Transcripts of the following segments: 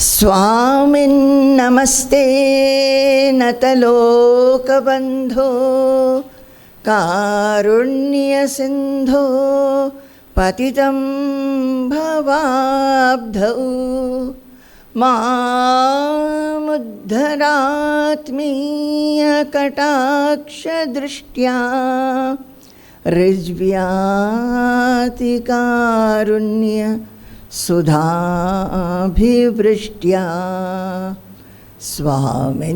स्वामिन्नमस्ते नतलोकबन्धो कारुण्यसिन्धो पतितं भवाब्धौ मामुद्धरात्मीयकटाक्षदृष्ट्या ऋज्व्यातिकारुण्य सुधाभिवृष्ट्या स्वामिन्नमस्ते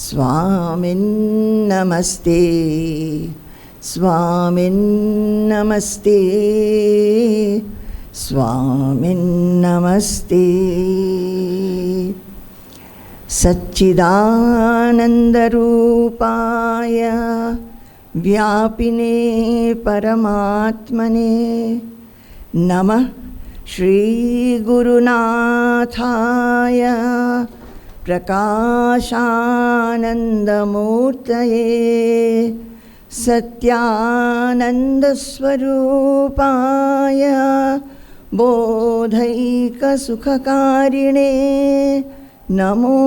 स्वामिन्नमस्ते स्वामिन्नमस्ते स्वामिन्नमस्ते। सच्चिदानन्दरूपाय व्यापिने परमात्मने नमः। श्रीगुरुनाथाय प्रकाशानन्दमूर्तये सत्यानन्दस्वरूपाय बोधैकसुखकारिणे नमो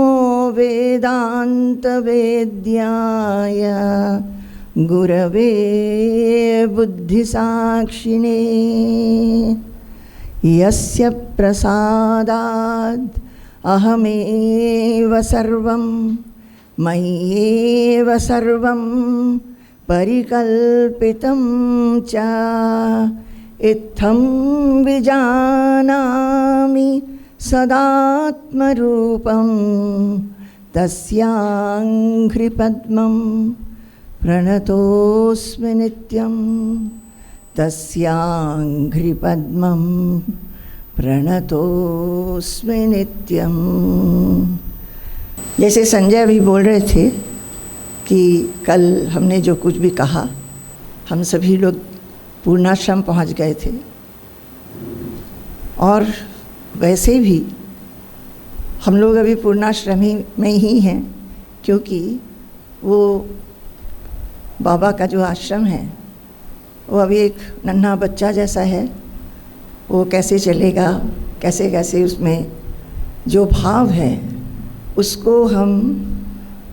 वेदान्तवेद्याय गुरवे बुद्धिसाक्षिणे यस्य प्रसादाद् अहमेव सर्वं मय्येव सर्वं परिकल्पितं च इत्थं विजानामि सदात्मरूपं तस्याङ्घ्रिपद्मं प्रणतोऽस्मि नित्यं तस्याङ्घ्रिपद्मं प्रणतोऽस्मि नित्यं। जैसे संजय भी बोल रहे थे कि कल हमने जो कुछ भी कहा, हम सभी लोग पूर्णाश्रम पहुंच गए थे और वैसे भी हम लोग अभी पूर्णाश्रमी में ही हैं, क्योंकि वो बाबा का जो आश्रम है वो अभी एक नन्हा बच्चा जैसा है। वो कैसे चलेगा, कैसे कैसे उसमें जो भाव है उसको हम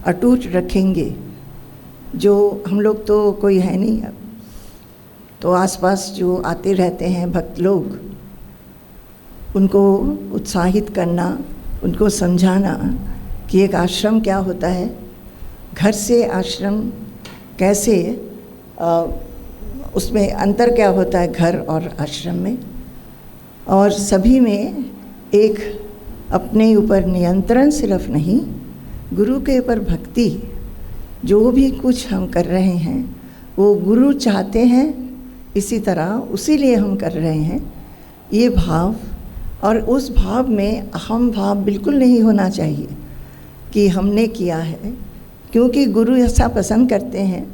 अटूट रखेंगे। जो हम लोग तो कोई है नहीं अब, तो आसपास जो आते रहते हैं भक्त लोग, उनको उत्साहित करना, उनको समझाना कि एक आश्रम क्या होता है, घर से आश्रम कैसे, उसमें अंतर क्या होता है घर और आश्रम में, और सभी में एक अपने ऊपर नियंत्रण सिर्फ नहीं, गुरु के ऊपर भक्ति। जो भी कुछ हम कर रहे हैं वो गुरु चाहते हैं, इसी तरह उसी लिए हम कर रहे हैं। ये भाव, और उस भाव में अहम भाव बिल्कुल नहीं होना चाहिए कि हमने किया है, क्योंकि गुरु ऐसा पसंद करते हैं।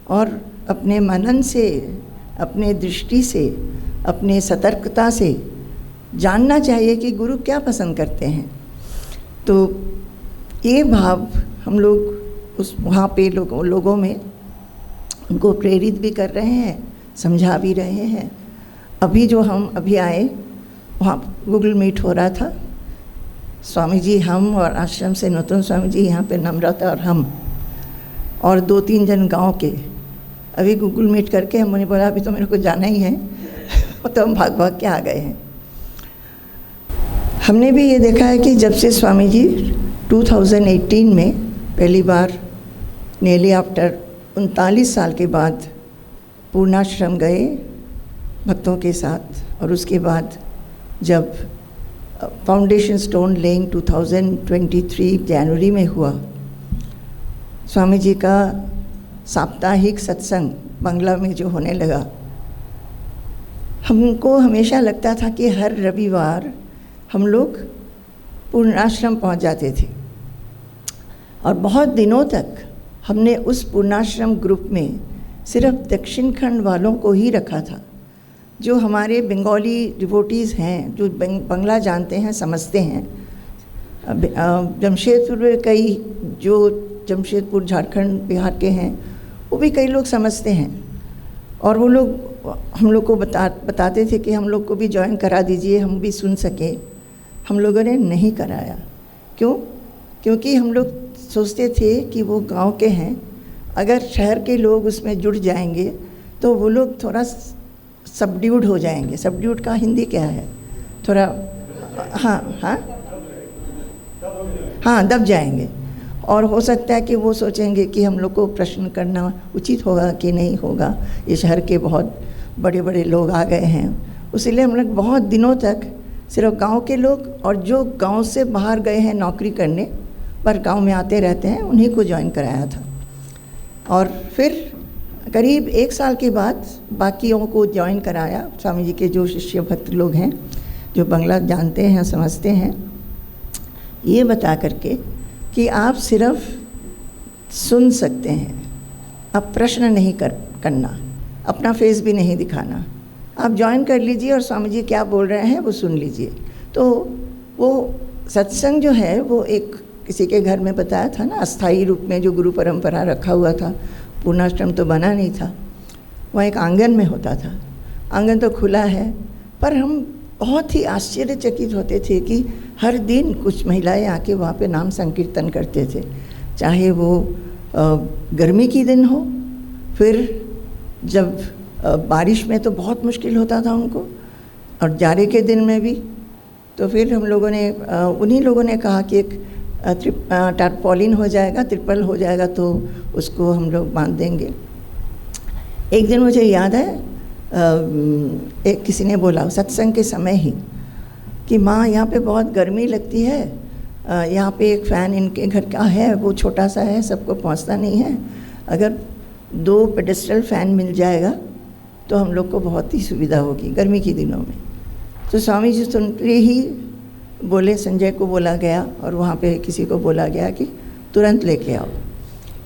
और अपने मनन से, अपने दृष्टि से, अपने सतर्कता से जानना चाहिए कि गुरु क्या पसंद करते हैं। तो ये भाव हम लोग उस वहाँ पे लोगों में उनको प्रेरित भी कर रहे हैं, समझा भी रहे हैं। अभी जो हम अभी आए वहाँ गूगल मीट हो रहा था, स्वामी जी, हम और आश्रम से नूतन स्वामी जी, यहाँ पे नम्रता और हम और 2-3 जन गांव के, अभी गूगल मीट करके हमने बोला अभी तो मेरे को जाना ही है तो हम भाग भाग के आ गए हैं। हमने भी ये देखा है कि जब से स्वामी जी 2018 में पहली बार नियरली आफ्टर 39 साल के बाद पूर्णाश्रम गए भक्तों के साथ, और उसके बाद जब फाउंडेशन स्टोन लेइंग 2023 जनवरी में हुआ, स्वामी जी का साप्ताहिक सत्संग बंगला में जो होने लगा, हमको हमेशा लगता था कि हर रविवार हम लोग पूर्णाश्रम पहुंच जाते थे। और बहुत दिनों तक हमने उस पूर्णाश्रम ग्रुप में सिर्फ दक्षिण खंड वालों को ही रखा था। जो हमारे बंगाली डिवोटीज़ हैं, जो बंगला जानते हैं, समझते हैं, जमशेदपुर में कई जो जमशेदपुर झारखंड बिहार के हैं वो भी कई लोग समझते हैं, और वो लोग हम लोग को बताते थे कि हम लोग को भी ज्वाइन करा दीजिए, हम भी सुन सकें। हम लोगों ने नहीं कराया। क्यों? क्योंकि हम लोग सोचते थे कि वो गांव के हैं, अगर शहर के लोग उसमें जुड़ जाएंगे तो वो लोग थोड़ा सबड्यूड हो जाएंगे। सबड्यूड का हिंदी क्या है? थोड़ा हाँ दब जाएंगे। और हो सकता है कि वो सोचेंगे कि हम लोग को प्रश्न करना उचित होगा कि नहीं होगा, ये शहर के बहुत बड़े बड़े लोग आ गए हैं। इसलिए हम लोग बहुत दिनों तक सिर्फ गांव के लोग और जो गांव से बाहर गए हैं नौकरी करने पर गांव में आते रहते हैं, उन्हीं को ज्वाइन कराया था। और फिर करीब 1 साल के बाद बाकियों को ज्वाइन कराया। स्वामी जी के जो शिष्य भक्त लोग हैं, जो बंगला जानते हैं, समझते हैं, ये बता करके कि आप सिर्फ सुन सकते हैं, आप प्रश्न नहीं करना, अपना फेस भी नहीं दिखाना, आप ज्वाइन कर लीजिए और स्वामी जी क्या बोल रहे हैं वो सुन लीजिए। तो वो सत्संग जो है वो एक किसी के घर में बताया था ना, अस्थाई रूप में जो गुरु परंपरा रखा हुआ था, पूर्णाश्रम तो बना नहीं था, वहाँ एक आंगन में होता था। आंगन तो खुला है, पर हम बहुत ही आश्चर्यचकित होते थे कि हर दिन कुछ महिलाएं आके वहाँ पे नाम संकीर्तन करते थे, चाहे वो गर्मी की दिन हो, फिर जब बारिश में तो बहुत मुश्किल होता था उनको, और जाड़े के दिन में भी। तो फिर हम लोगों ने उन्हीं लोगों ने कहा कि एक टारपॉलिन हो जाएगा, त्रिपल हो जाएगा, तो उसको हम लोग बांध देंगे। एक दिन मुझे याद है, एक किसी ने बोला सत्संग के समय ही कि माँ यहाँ पे बहुत गर्मी लगती है, यहाँ पे एक फ़ैन इनके घर का है, वो छोटा सा है, सबको पहुँचता नहीं है, अगर 2 पेडेस्ट्रल फ़ैन मिल जाएगा तो हम लोग को बहुत ही सुविधा होगी गर्मी के दिनों में। तो स्वामी जी सुनते ही बोले, संजय को बोला गया और वहाँ पे किसी को बोला गया कि तुरंत लेके आओ।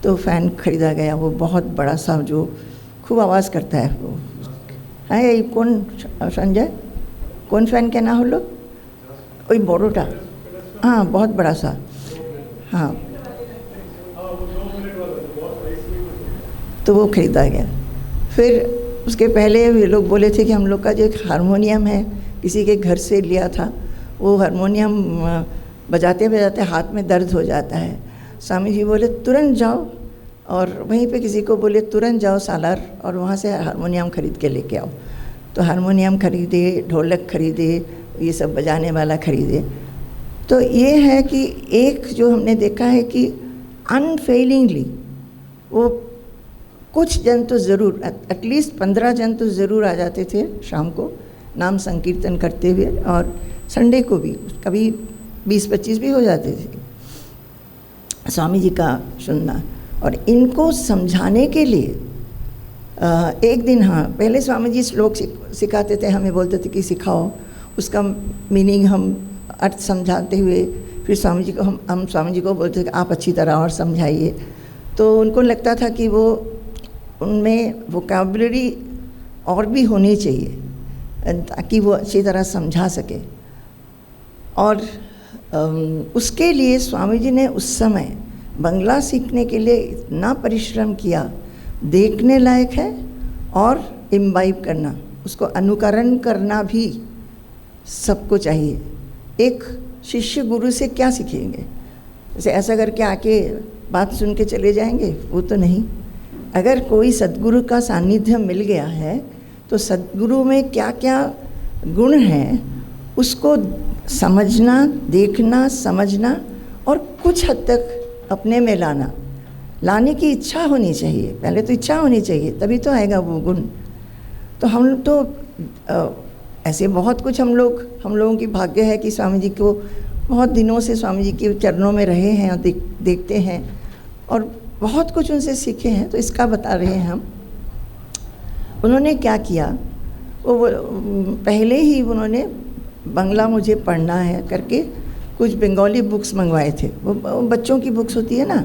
तो फ़ैन ख़रीदा गया, वो बहुत बड़ा सा जो खूब आवाज़ करता है वो है। कौन संजय, कौन फ़ैन कहना हो लोग? वही बोरोटा, हाँ बहुत बड़ा सा, हाँ। तो वो ख़रीदा गया। फिर उसके पहले ये लोग बोले थे कि हम लोग का जो एक हारमोनियम है किसी के घर से लिया था, वो हारमोनियम बजाते बजाते हाथ में दर्द हो जाता है। स्वामी जी बोले तुरंत जाओ, और वहीं पे किसी को बोले तुरंत जाओ सालार और वहाँ से हारमोनियम ख़रीद के लेके आओ। तो हारमोनियम ख़रीदे, ढोलक ख़रीदे, ये सब बजाने वाला ख़रीदे। तो ये है कि एक जो हमने देखा है कि अनफेलिंगली वो कुछ जन तो ज़रूर, एटलीस्ट 15 जन तो ज़रूर आ जाते थे शाम को नाम संकीर्तन करते हुए, और संडे को भी कभी 20-25 भी हो जाते थे स्वामी जी का सुनना। और इनको समझाने के लिए एक दिन, हाँ पहले स्वामी जी श्लोक सिखाते थे, हमें बोलते थे कि सिखाओ, उसका मीनिंग हम अर्थ समझाते हुए फिर स्वामी जी को हम स्वामी जी को बोलते थे कि आप अच्छी तरह और समझाइए। तो उनको लगता था कि वो उनमें वोकैबुलरी और भी होनी चाहिए ताकि वो अच्छी तरह समझा सके। और उसके लिए स्वामी जी ने उस समय बंगला सीखने के लिए इतना परिश्रम किया, देखने लायक है, और इम्बाइब करना, उसको अनुकरण करना भी सबको चाहिए। एक शिष्य गुरु से क्या सीखेंगे? जैसे ऐसा करके आके बात सुन के चले जाएंगे, वो तो नहीं। अगर कोई सद्गुरु का सानिध्य मिल गया है तो सद्गुरु में क्या क्या गुण हैं उसको समझना, देखना, समझना और कुछ हद तक अपने में लाने की इच्छा होनी चाहिए। पहले तो इच्छा होनी चाहिए, तभी तो आएगा वो गुण। तो हम तो ऐसे बहुत कुछ हम लोगों की भाग्य है कि स्वामी जी को बहुत दिनों से स्वामी जी के चरणों में रहे हैं और देखते हैं और बहुत कुछ उनसे सीखे हैं। तो इसका बता रहे हैं हम। उन्होंने क्या किया, वो पहले ही उन्होंने बंगला मुझे पढ़ना है करके कुछ बंगाली बुक्स मंगवाए थे। वो बच्चों की बुक्स होती है ना,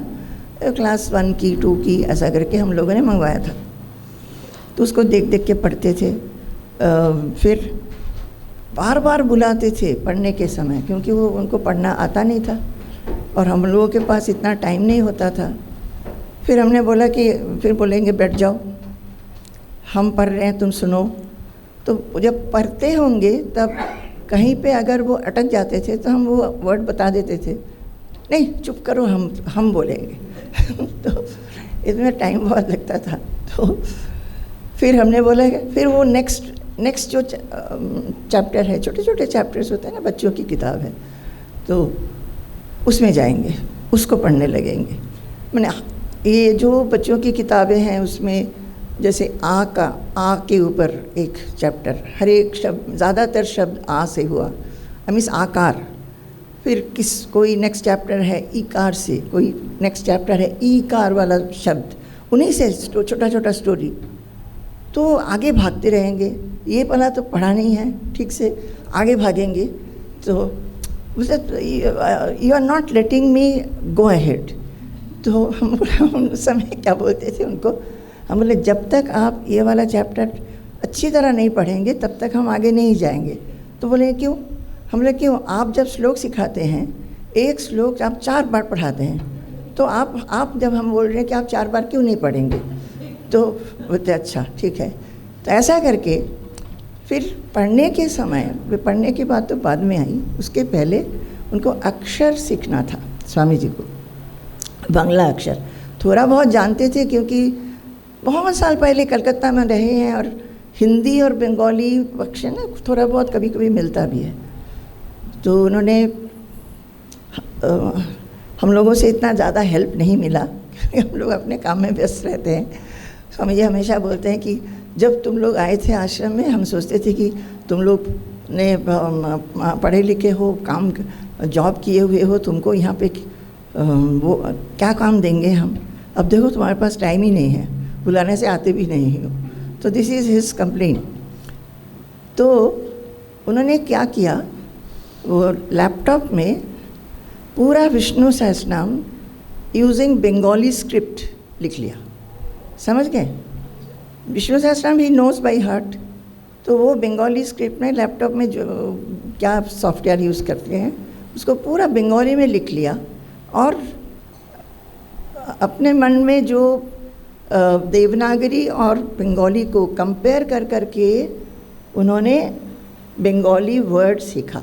क्लास 1 की 2 की, ऐसा करके हम लोगों ने मंगवाया था। तो उसको देख देख के पढ़ते थे। फिर बार बार बुलाते थे पढ़ने के समय, क्योंकि वो उनको पढ़ना आता नहीं था और हम लोगों के पास इतना टाइम नहीं होता था। फिर हमने बोला कि फिर बोलेंगे बैठ जाओ। हम पढ़ रहे हैं तुम सुनो। तो जब पढ़ते होंगे तब कहीं पे अगर वो अटक जाते थे तो हम वो वर्ड बता देते थे, नहीं चुप करो हम बोलेंगे तो इसमें टाइम बहुत लगता था। तो फिर हमने बोला फिर वो नेक्स्ट जो चैप्टर है, छोटे छोटे चैप्टर्स होते हैं ना, बच्चों की किताब है, तो उसमें जाएंगे, उसको पढ़ने लगेंगे। मैंने ये जो बच्चों की किताबें हैं उसमें जैसे आ के ऊपर एक चैप्टर, हर एक शब्द, ज़्यादातर शब्द आ से हुआ, मीन्स आकार। फिर कोई नेक्स्ट चैप्टर है ईकार से, कोई नेक्स्ट चैप्टर है ईकार वाला शब्द, उन्हीं से छोटा छोटा स्टोरी। तो आगे भागते रहेंगे, ये वाला तो पढ़ा नहीं है ठीक से, आगे भागेंगे। तो you are not letting me go ahead. तो हम उस समय क्या बोलते थे उनको, हम बोले जब तक आप ये वाला चैप्टर अच्छी तरह नहीं पढ़ेंगे तब तक हम आगे नहीं जाएंगे। तो बोले क्यों? हम बोले क्यों, आप जब श्लोक सिखाते हैं, एक श्लोक आप 4 बार पढ़ाते हैं, तो आप जब हम बोल रहे हैं कि आप 4 बार क्यों नहीं पढ़ेंगे, तो बोलते अच्छा ठीक है। तो ऐसा करके फिर पढ़ने के समय, पढ़ने की बात तो बाद में आई, उसके पहले उनको अक्षर सीखना था। स्वामी जी को बांग्ला अक्षर थोड़ा बहुत जानते थे क्योंकि बहुत साल पहले कलकत्ता में रहे हैं और हिंदी और बंगाली अक्षर ना थोड़ा बहुत कभी कभी मिलता भी है। तो उन्होंने हम लोगों से इतना ज़्यादा हेल्प नहीं मिला क्योंकि हम लोग अपने काम में व्यस्त रहते हैं। स्वामी जी हमेशा बोलते हैं कि जब तुम लोग आए थे आश्रम में, हम सोचते थे कि तुम लोग ने पढ़े लिखे हो, काम जॉब किए हुए हो, तुमको यहाँ पे वो क्या काम देंगे हम। अब देखो तुम्हारे पास टाइम ही नहीं है, बुलाने से आते भी नहीं हो। तो दिस इज़ हिज कंप्लेंट। तो उन्होंने क्या किया, वो लैपटॉप में पूरा विष्णु सहस्रनाम यूजिंग बंगाली स्क्रिप्ट लिख लिया। समझ गए? विष्णु सहस्रनाम ही नोज बाई हार्ट। तो वो बंगाली स्क्रिप्ट में लैपटॉप में जो क्या सॉफ्टवेयर यूज़ करते हैं उसको पूरा बंगाली में लिख लिया और अपने मन में जो देवनागरी और बंगाली को कंपेयर कर करके उन्होंने बंगाली वर्ड सीखा।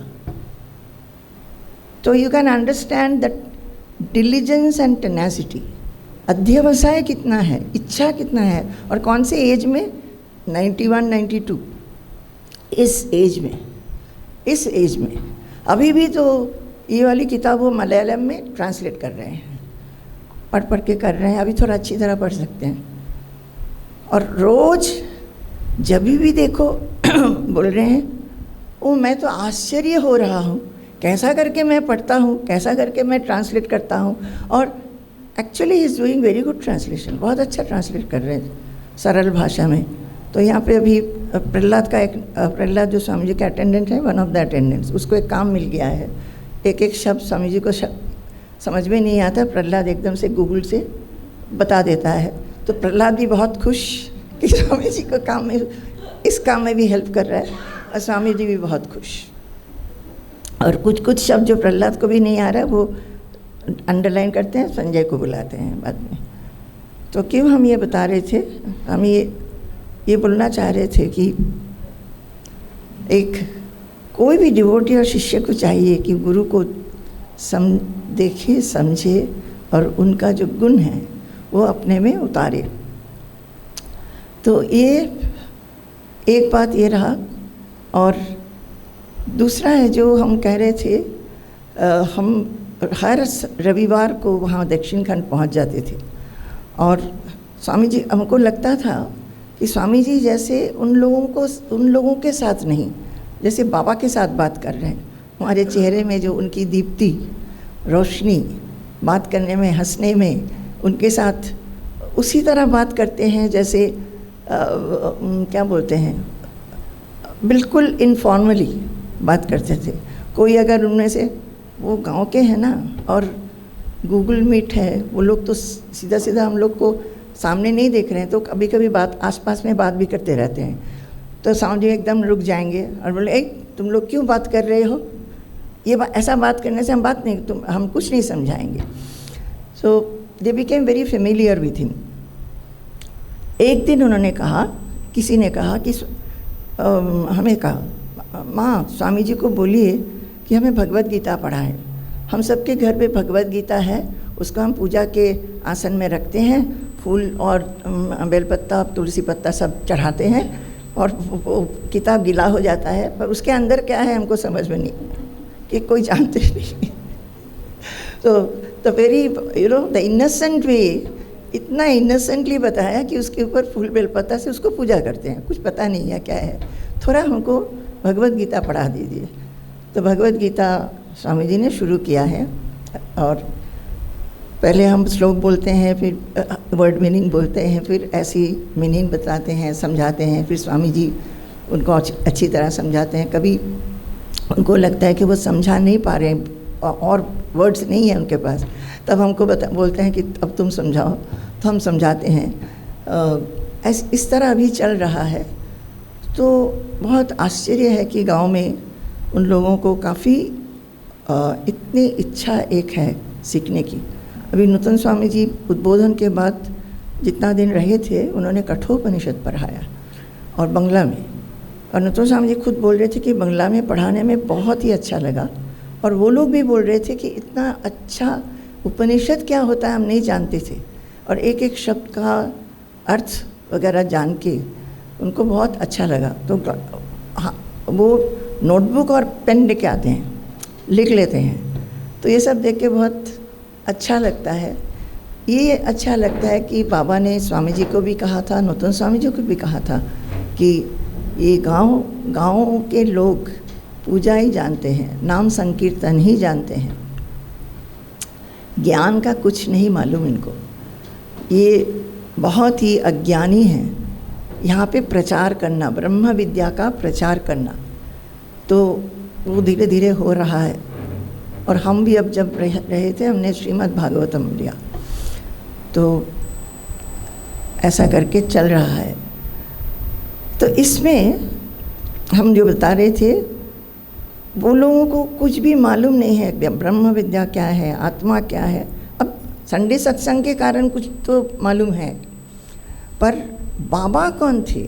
तो you can understand that diligence and tenacity, अध्यवसाय कितना है, इच्छा कितना है, और कौन से एज में, 91, 92, इस एज में अभी भी तो ये वाली किताब वो मलयालम में ट्रांसलेट कर रहे हैं, पढ़ के कर रहे हैं, अभी थोड़ा अच्छी तरह पढ़ सकते हैं। और रोज़ जब भी देखो बोल रहे हैं, वो मैं तो आश्चर्य हो रहा हूँ कैसा करके मैं पढ़ता हूँ, कैसा करके मैं ट्रांसलेट करता हूँ। और actually he is doing very good translation, बहुत अच्छा ट्रांसलेट कर रहे हैं सरल भाषा में। तो यहाँ पे अभी प्रहलाद जो स्वामी जी के अटेंडेंट है, वन ऑफ द अटेंडेंट्स, उसको एक काम मिल गया है, एक शब्द स्वामी जी को समझ में नहीं आता, प्रहलाद एकदम से गूगल से बता देता है। तो प्रहलाद भी बहुत खुश कि स्वामी जी को इस काम में भी हेल्प कर रहा है, और स्वामी जी भी बहुत खुश। और कुछ शब्द जो प्रहलाद को भी नहीं आ रहा है वो अंडरलाइन करते हैं, संजय को बुलाते हैं बाद में। तो क्यों हम ये बता रहे थे, हम ये बोलना चाह रहे थे कि कोई भी डिवोटी और शिष्य को चाहिए कि गुरु को देखे, समझे और उनका जो गुण है वो अपने में उतारे। तो ये एक बात ये रहा। और दूसरा है जो हम कह रहे थे, हम हर रविवार को वहाँ दक्षिण खंड पहुँच जाते थे और स्वामी जी, हमको लगता था कि स्वामी जी जैसे उन लोगों के साथ नहीं, जैसे बाबा के साथ बात कर रहे हैं। हमारे चेहरे में जो उनकी दीप्ति, रोशनी, बात करने में, हंसने में, उनके साथ उसी तरह बात करते हैं जैसे क्या बोलते हैं, बिल्कुल इनफॉर्मली बात करते थे। कोई अगर उनमें से, वो गांव के हैं ना और गूगल मीट है, वो लोग तो सीधा सीधा हम लोग को सामने नहीं देख रहे हैं, तो कभी कभी बात आसपास में बात भी करते रहते हैं। तो स्वामी जी एकदम रुक जाएंगे और बोले, ए तुम लोग क्यों बात कर रहे हो, ये ऐसा बात करने से हम कुछ नहीं समझाएंगे। So they became very familiar with him. एक दिन उन्होंने कहा किसी ने कहा कि हमें कहा, माँ स्वामी जी को बोलिए कि हमें भगवत गीता पढ़ाएं। हम सबके घर पे भगवत गीता है, उसको हम पूजा के आसन में रखते हैं, फूल और बेलपत्ता तुलसी पत्ता सब चढ़ाते हैं और वो किताब गीला हो जाता है, पर उसके अंदर क्या है हमको समझ में नहीं, कि कोई जानते नहीं। तो वेरी द इनोसेंट वे, इतना इनोसेंटली बताया कि उसके ऊपर फूल बेलपत्ता से उसको पूजा करते हैं, कुछ पता नहीं है क्या है। थोड़ा हमको भगवत गीता पढ़ा दीजिए। तो भगवत गीता स्वामी जी ने शुरू किया है, और पहले हम श्लोक बोलते हैं, फिर वर्ड मीनिंग बोलते हैं, फिर ऐसी मीनिंग बताते हैं, समझाते हैं, फिर स्वामी जी उनको अच्छी तरह समझाते हैं। कभी उनको लगता है कि वो समझा नहीं पा रहे हैं और वर्ड्स नहीं है उनके पास, तब हमको बोलते हैं कि अब तुम समझाओ, तो हम समझाते हैं। इस तरह अभी चल रहा है। तो बहुत आश्चर्य है कि गांव में उन लोगों को काफ़ी इतनी इच्छा एक है सीखने की। अभी नूतन स्वामी जी उद्बोधन के बाद जितना दिन रहे थे, उन्होंने कठोपनिषद पढ़ाया और बंगला में, और नूतन स्वामी जी खुद बोल रहे थे कि बंगला में पढ़ाने में बहुत ही अच्छा लगा, और वो लोग भी बोल रहे थे कि इतना अच्छा उपनिषद क्या होता है हम नहीं जानते थे, और एक एक शब्द का अर्थ वगैरह जान के उनको बहुत अच्छा लगा। तो हाँ, वो नोटबुक और पेन लेके आते हैं, लिख लेते हैं। तो ये सब देख के बहुत अच्छा लगता है। ये अच्छा लगता है कि बाबा ने स्वामी जी को भी कहा था, नूतन स्वामी जी को भी कहा था कि ये गाँव के लोग पूजा ही जानते हैं, नाम संकीर्तन ही जानते हैं, ज्ञान का कुछ नहीं मालूम इनको, ये बहुत ही अज्ञानी हैं। यहाँ पे प्रचार करना, ब्रह्म विद्या का प्रचार करना, तो वो धीरे धीरे हो रहा है। और हम भी अब जब रहे थे, हमने श्रीमद् भागवतम लिया, तो ऐसा करके चल रहा है। तो इसमें हम जो बता रहे थे, वो लोगों को कुछ भी मालूम नहीं है ब्रह्म विद्या क्या है, आत्मा क्या है। अब संडे सत्संग के कारण कुछ तो मालूम है, पर बाबा कौन थे,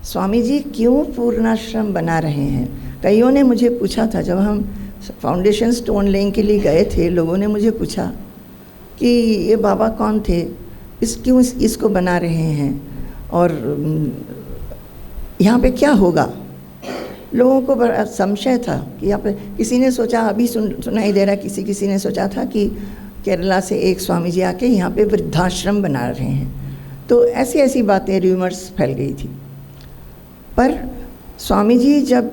स्वामी जी क्यों पूर्णाश्रम बना रहे हैं। कईयों ने मुझे पूछा था, जब हम फाउंडेशन स्टोन लेने के लिए गए थे, लोगों ने मुझे पूछा कि ये बाबा कौन थे, क्यों इसको बना रहे हैं, और यहाँ पे क्या होगा। लोगों को बड़ा संशय था कि यहाँ पे किसी ने सोचा, अभी सुनाई दे रहा, किसी ने सोचा था कि केरला से एक स्वामी जी आके यहाँ पे वृद्धाश्रम बना रहे हैं। तो ऐसी ऐसी बातें, र्यूमर्स फैल गई थी। पर स्वामी जी जब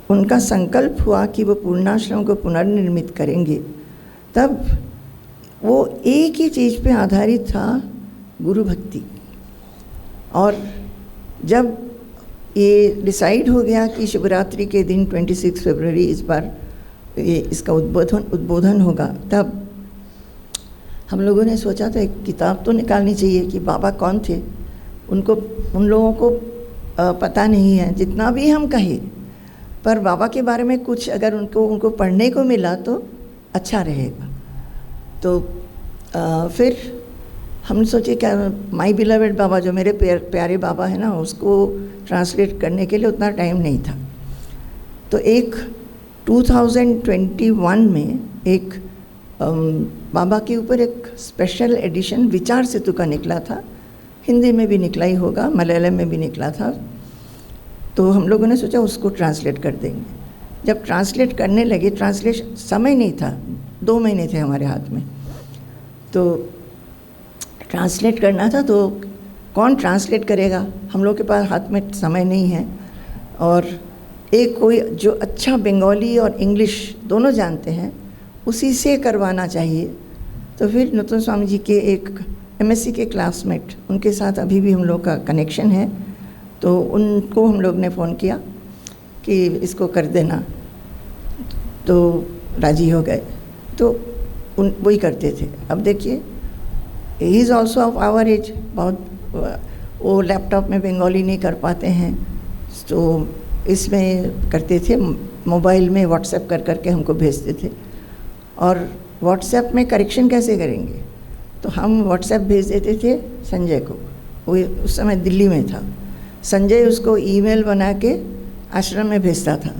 उनका संकल्प हुआ कि वो पूर्णाश्रम को पुनर्निर्मित करेंगे, तब वो एक ही चीज़ पे आधारित था, गुरु भक्ति। और जब ये डिसाइड हो गया कि शिवरात्रि के दिन 26 फरवरी इस बार ये इसका उद्बोधन होगा, तब हम लोगों ने सोचा था एक किताब तो निकालनी चाहिए कि बाबा कौन थे। उन लोगों को पता नहीं है, जितना भी हम कहें, पर बाबा के बारे में कुछ अगर उनको पढ़ने को मिला तो अच्छा रहेगा। तो फिर हम सोचे क्या माई बिलवेड बाबा, जो मेरे प्यारे बाबा है ना, उसको ट्रांसलेट करने के लिए उतना टाइम नहीं था। तो एक 2021 में एक बाबा के ऊपर एक स्पेशल एडिशन विचार सेतु का निकला था, हिंदी में भी निकला ही होगा, मलयालम में भी निकला था। तो हम लोगों ने सोचा उसको ट्रांसलेट कर देंगे। जब ट्रांसलेट करने लगे, ट्रांसलेशन समय नहीं था, 2 महीने थे हमारे हाथ में, तो ट्रांसलेट करना था। तो कौन ट्रांसलेट करेगा, हम लोग के पास हाथ में समय नहीं है, और एक कोई जो अच्छा बंगाली और इंग्लिश दोनों जानते हैं, उसी से करवाना चाहिए। तो फिर नूतन स्वामी जी के एक MSc के क्लासमेट, उनके साथ अभी भी हम लोग का कनेक्शन है, तो उनको हम लोग ने फ़ोन किया कि इसको कर देना, तो राजी हो गए। तो वही करते थे। अब देखिए, he is also of our age, बहुत वो लैपटॉप में बंगाली नहीं कर पाते हैं, तो इसमें करते थे, मोबाइल में व्हाट्सएप करके हमको भेजते थे। और व्हाट्सएप में करेक्शन कैसे करेंगे, तो हम व्हाट्सएप भेज देते थे संजय को, वो उस समय दिल्ली में था। संजय उसको ईमेल बना के आश्रम में भेजता था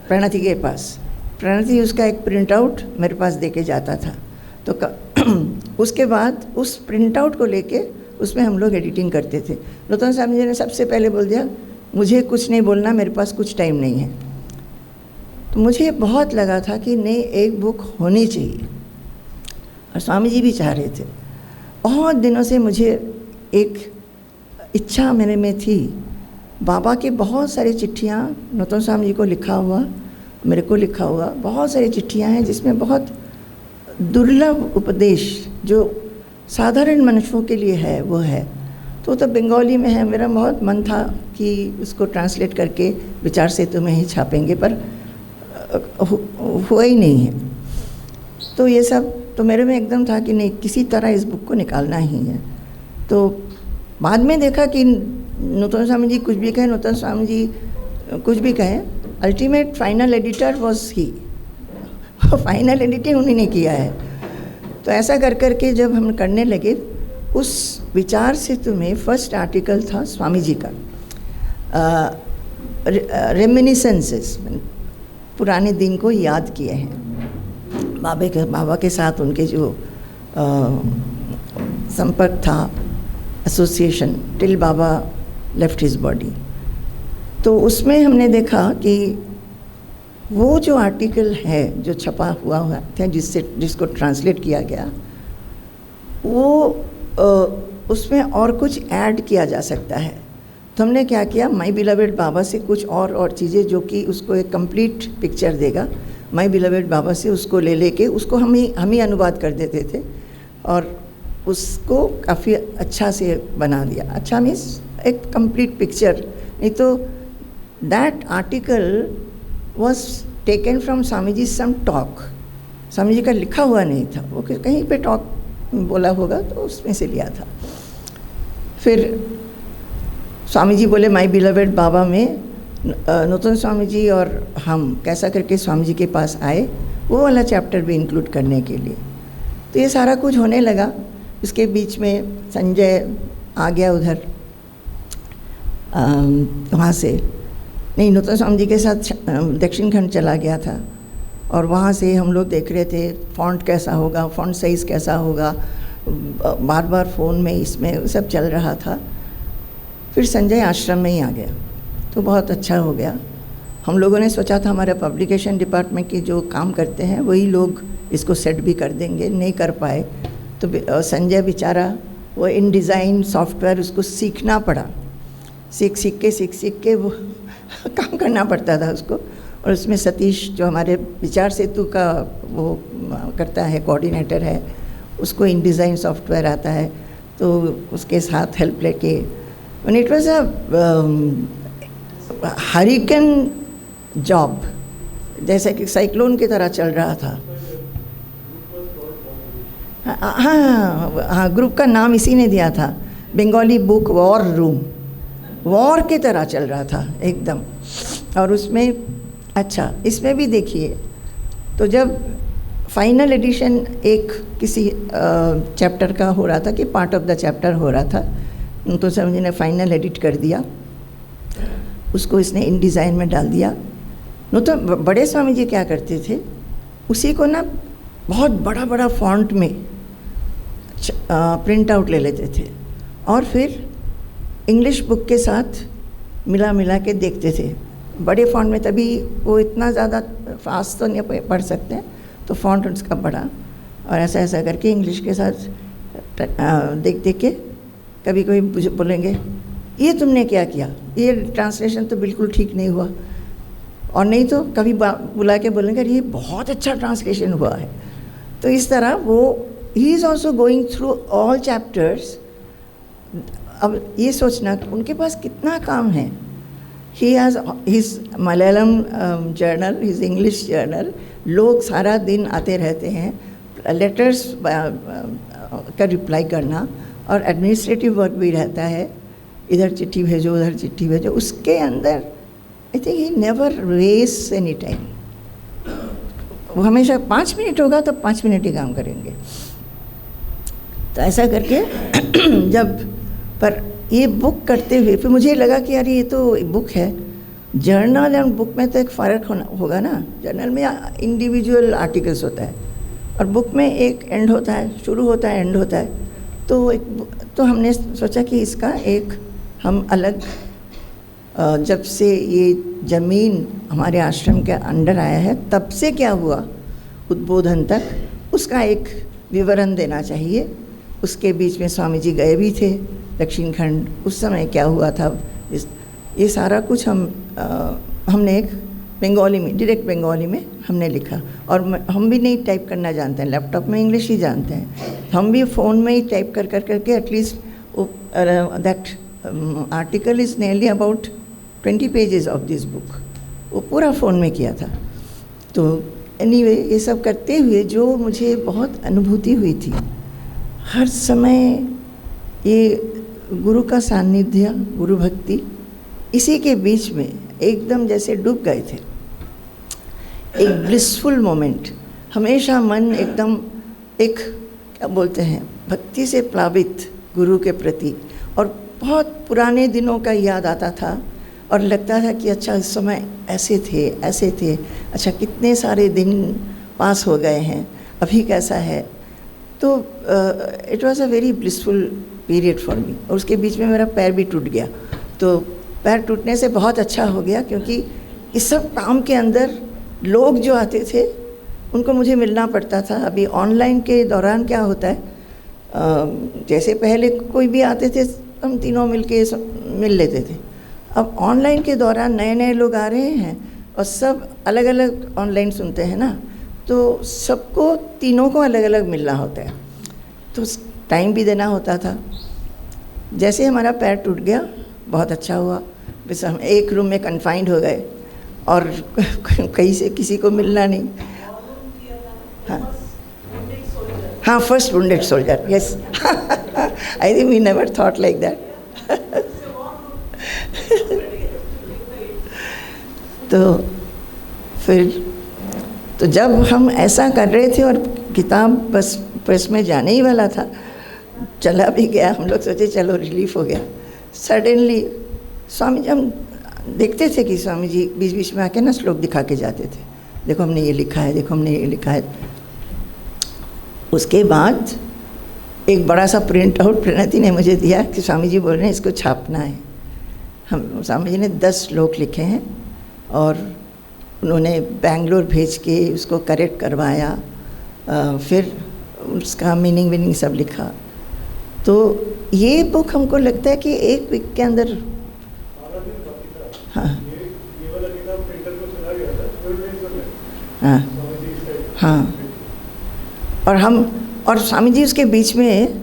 प्रणति के पास। प्रणति उसका एक प्रिंट आउट मेरे पास दे के जाता था। तो उसके बाद उस प्रिंट आउट को लेके उसमें हम लोग एडिटिंग करते थे। नूतन स्वामी जी ने सबसे पहले बोल दिया, मुझे कुछ नहीं बोलना, मेरे पास कुछ टाइम नहीं है। तो मुझे बहुत लगा था कि नहीं, एक बुक होनी चाहिए, और स्वामी जी भी चाह रहे थे। बहुत दिनों से मुझे एक इच्छा मेरे में थी। बाबा के बहुत सारी चिट्ठियाँ नूतन स्वामी जी को लिखा हुआ, मेरे को लिखा हुआ बहुत सारी चिट्ठियाँ हैं जिसमें बहुत दुर्लभ उपदेश जो साधारण मनुष्यों के लिए है वो है। तो बंगाली में है। मेरा बहुत मन था कि उसको ट्रांसलेट करके विचार सेतु में ही छापेंगे, पर हुआ ही नहीं है। तो ये सब तो मेरे में एकदम था कि नहीं, किसी तरह इस बुक को निकालना ही है। तो बाद में देखा कि नूतन स्वामी जी कुछ भी कहें, नूतन स्वामी जी कुछ भी कहें, ultimate final editor was he. Final editing उन्हीं ने किया है। तो ऐसा कर कर के जब हम करने लगे, उस विचार सेतु में फर्स्ट आर्टिकल था स्वामी जी का, रेमिनिसेंसेस, पुराने दिन को याद किए हैं। बाबा के साथ उनके जो संपर्क था, एसोसिएशन टिल बाबा लेफ्ट हिज बॉडी। तो उसमें हमने देखा कि वो जो आर्टिकल है जो छपा हुआ था, जिसको ट्रांसलेट किया गया, वो उसमें और कुछ ऐड किया जा सकता है। तो हमने क्या किया, माई बिलवेड बाबा से कुछ और चीज़ें जो कि उसको एक कंप्लीट पिक्चर देगा, माई बिलवेड बाबा से उसको लेके उसको हम ही अनुवाद कर देते थे और उसको काफ़ी अच्छा से बना दिया। अच्छा मीन्स एक कंप्लीट पिक्चर। नहीं तो that article was taken from Swami ji some talk. Swami ji का लिखा हुआ नहीं था, वो कहीं पे टॉक बोला होगा तो उसमें से लिया था। फिर स्वामी जी बोले माई बिलवेड बाबा में नूतन स्वामी जी और हम कैसा करके स्वामी जी के पास आए, वो वाला चैप्टर भी इंक्लूड करने के लिए। तो ये सारा कुछ होने लगा। इसके बीच में संजय आ गया उधर वहाँ से, नहीं, नूतन स्वामी जी के साथ दक्षिण खंड चला गया था। और वहाँ से हम लोग देख रहे थे फॉन्ट कैसा होगा, फॉन्ट साइज़ कैसा होगा, बार बार फ़ोन में इसमें सब चल रहा था। फिर संजय आश्रम में ही आ गया, तो बहुत अच्छा हो गया। हम लोगों ने सोचा था हमारे पब्लिकेशन डिपार्टमेंट के जो काम करते हैं वही लोग इसको सेट भी कर देंगे, नहीं कर पाए। तो संजय बेचारा वो इन डिज़ाइन सॉफ्टवेयर उसको सीखना पड़ा, सीख के वो काम करना पड़ता था उसको। और उसमें सतीश जो हमारे विचार सेतु का वो करता है, कोऑर्डिनेटर है, उसको इन डिज़ाइन सॉफ्टवेयर आता है, तो उसके साथ हेल्प लेके it was a hurricane job, जैसे कि साइक्लोन की तरह चल रहा था। हाँ, ग्रुप का नाम इसी ने दिया था, Bengali book war room. War की तरह चल रहा था एकदम। और उसमें अच्छा, इसमें भी देखिए, तो जब फाइनल एडिशन एक किसी चैप्टर का हो रहा था कि पार्ट ऑफ द चैप्टर हो रहा था, तो स्वामी जी ने फाइनल एडिट कर दिया, उसको इसने इन डिज़ाइन में डाल दिया। तो बड़े स्वामी जी क्या करते थे, उसी को ना बहुत बड़ा बड़ा फॉन्ट में प्रिंट आउट ले लेते थे और फिर इंग्लिश बुक के साथ मिला के देखते थे। बड़े फॉन्ट में तभी वो इतना ज़्यादा फास्ट तो नहीं पढ़ सकते हैं, तो फॉन्ट उसका बड़ा, और ऐसा करके इंग्लिश के साथ देख के कभी बोलेंगे ये तुमने क्या किया, ये ट्रांसलेशन तो बिल्कुल ठीक नहीं हुआ। और नहीं तो कभी बुला के बोलेंगे ये बहुत अच्छा ट्रांसलेशन हुआ है। तो इस तरह वो ही is also going through all chapters. अब ये सोचना कि उनके पास कितना काम है। He has his Malayalam journal, his English journal, लोग सारा दिन आते रहते हैं, लेटर्स का रिप्लाई करना, और एडमिनिस्ट्रेटिव वर्क भी रहता है, इधर चिट्ठी भेजो उधर चिट्ठी भेजो। उसके अंदर I think he never waste any time. वो हमेशा 5 मिनट होगा तो 5 मिनट ही काम करेंगे। तो ऐसा करके जब पर ये बुक करते हुए फिर मुझे लगा कि यार ये तो बुक है, जर्नल और बुक में तो एक फ़र्क होगा ना। जर्नल में इंडिविजुअल आर्टिकल्स होता है और बुक में एक एंड होता है, शुरू होता है, एंड होता है। तो हमने सोचा कि इसका एक हम अलग, जब से ये ज़मीन हमारे आश्रम के अंडर आया है तब से क्या हुआ उद्बोधन तक, उसका एक विवरण देना चाहिए। उसके बीच में स्वामी जी गए भी थे दक्षिण खंड, उस समय क्या हुआ था, ये सारा कुछ हमने एक बंगाली में, डायरेक्ट बंगाली में हमने लिखा। और हम भी नहीं टाइप करना जानते हैं, लैपटॉप में इंग्लिश ही जानते हैं, हम भी फ़ोन में ही टाइप कर करके at least that article is nearly about 20 pages of this book, वो पूरा फ़ोन में किया था। तो एनीवे ये सब करते हुए जो मुझे बहुत अनुभूति हुई थी, हर समय ये गुरु का सानिध्य, गुरु भक्ति, इसी के बीच में एकदम जैसे डूब गए थे। एक ब्लिसफुल मोमेंट, हमेशा मन एकदम एक क्या बोलते हैं भक्ति से प्लावित गुरु के प्रति, और बहुत पुराने दिनों का याद आता था और लगता था कि अच्छा इस समय ऐसे थे, अच्छा कितने सारे दिन पास हो गए हैं, अभी कैसा है। तो it was a very blissful period for me. और उसके बीच में मेरा पैर भी टूट गया, तो पैर टूटने से बहुत अच्छा हो गया, क्योंकि इस सब काम के अंदर लोग जो आते थे उनको मुझे मिलना पड़ता था। अभी ऑनलाइन के दौरान क्या होता है, जैसे पहले कोई भी आते थे हम तीनों मिलके मिल लेते थे, अब ऑनलाइन के दौरान नए नए लोग आ रहे हैं और सब अलग अलग ऑनलाइन सुनते हैं ना, तो सबको तीनों को अलग अलग मिलना होता है, तो टाइम भी देना होता था। जैसे हमारा पैर टूट गया बहुत अच्छा हुआ, बस हम एक रूम में कन्फाइंड हो गए और कहीं से किसी को मिलना नहीं। हाँ, first wounded soldier, yes. I think we never thought like that. तो फिर तो जब हम ऐसा कर रहे थे और किताब बस प्रेस में जाने ही वाला था, चला भी गया, हम लोग सोचे चलो रिलीफ हो गया। सडनली स्वामी जी, हम देखते थे कि स्वामी जी बीच बीच में आके ना श्लोक दिखा के जाते थे, देखो हमने ये लिखा है, देखो हमने ये लिखा है। उसके बाद एक बड़ा सा प्रिंट आउट प्रणति ने मुझे दिया कि स्वामी जी बोल रहे हैं इसको छापना है। हम स्वामी जी ने 10 श्लोक लिखे हैं और उन्होंने बेंगलोर भेज के उसको करेक्ट करवाया, फिर उसका मीनिंग सब लिखा। तो ये बुक हमको लगता है कि एक वीक के अंदर, हाँ हाँ, और स्वामी जी उसके बीच में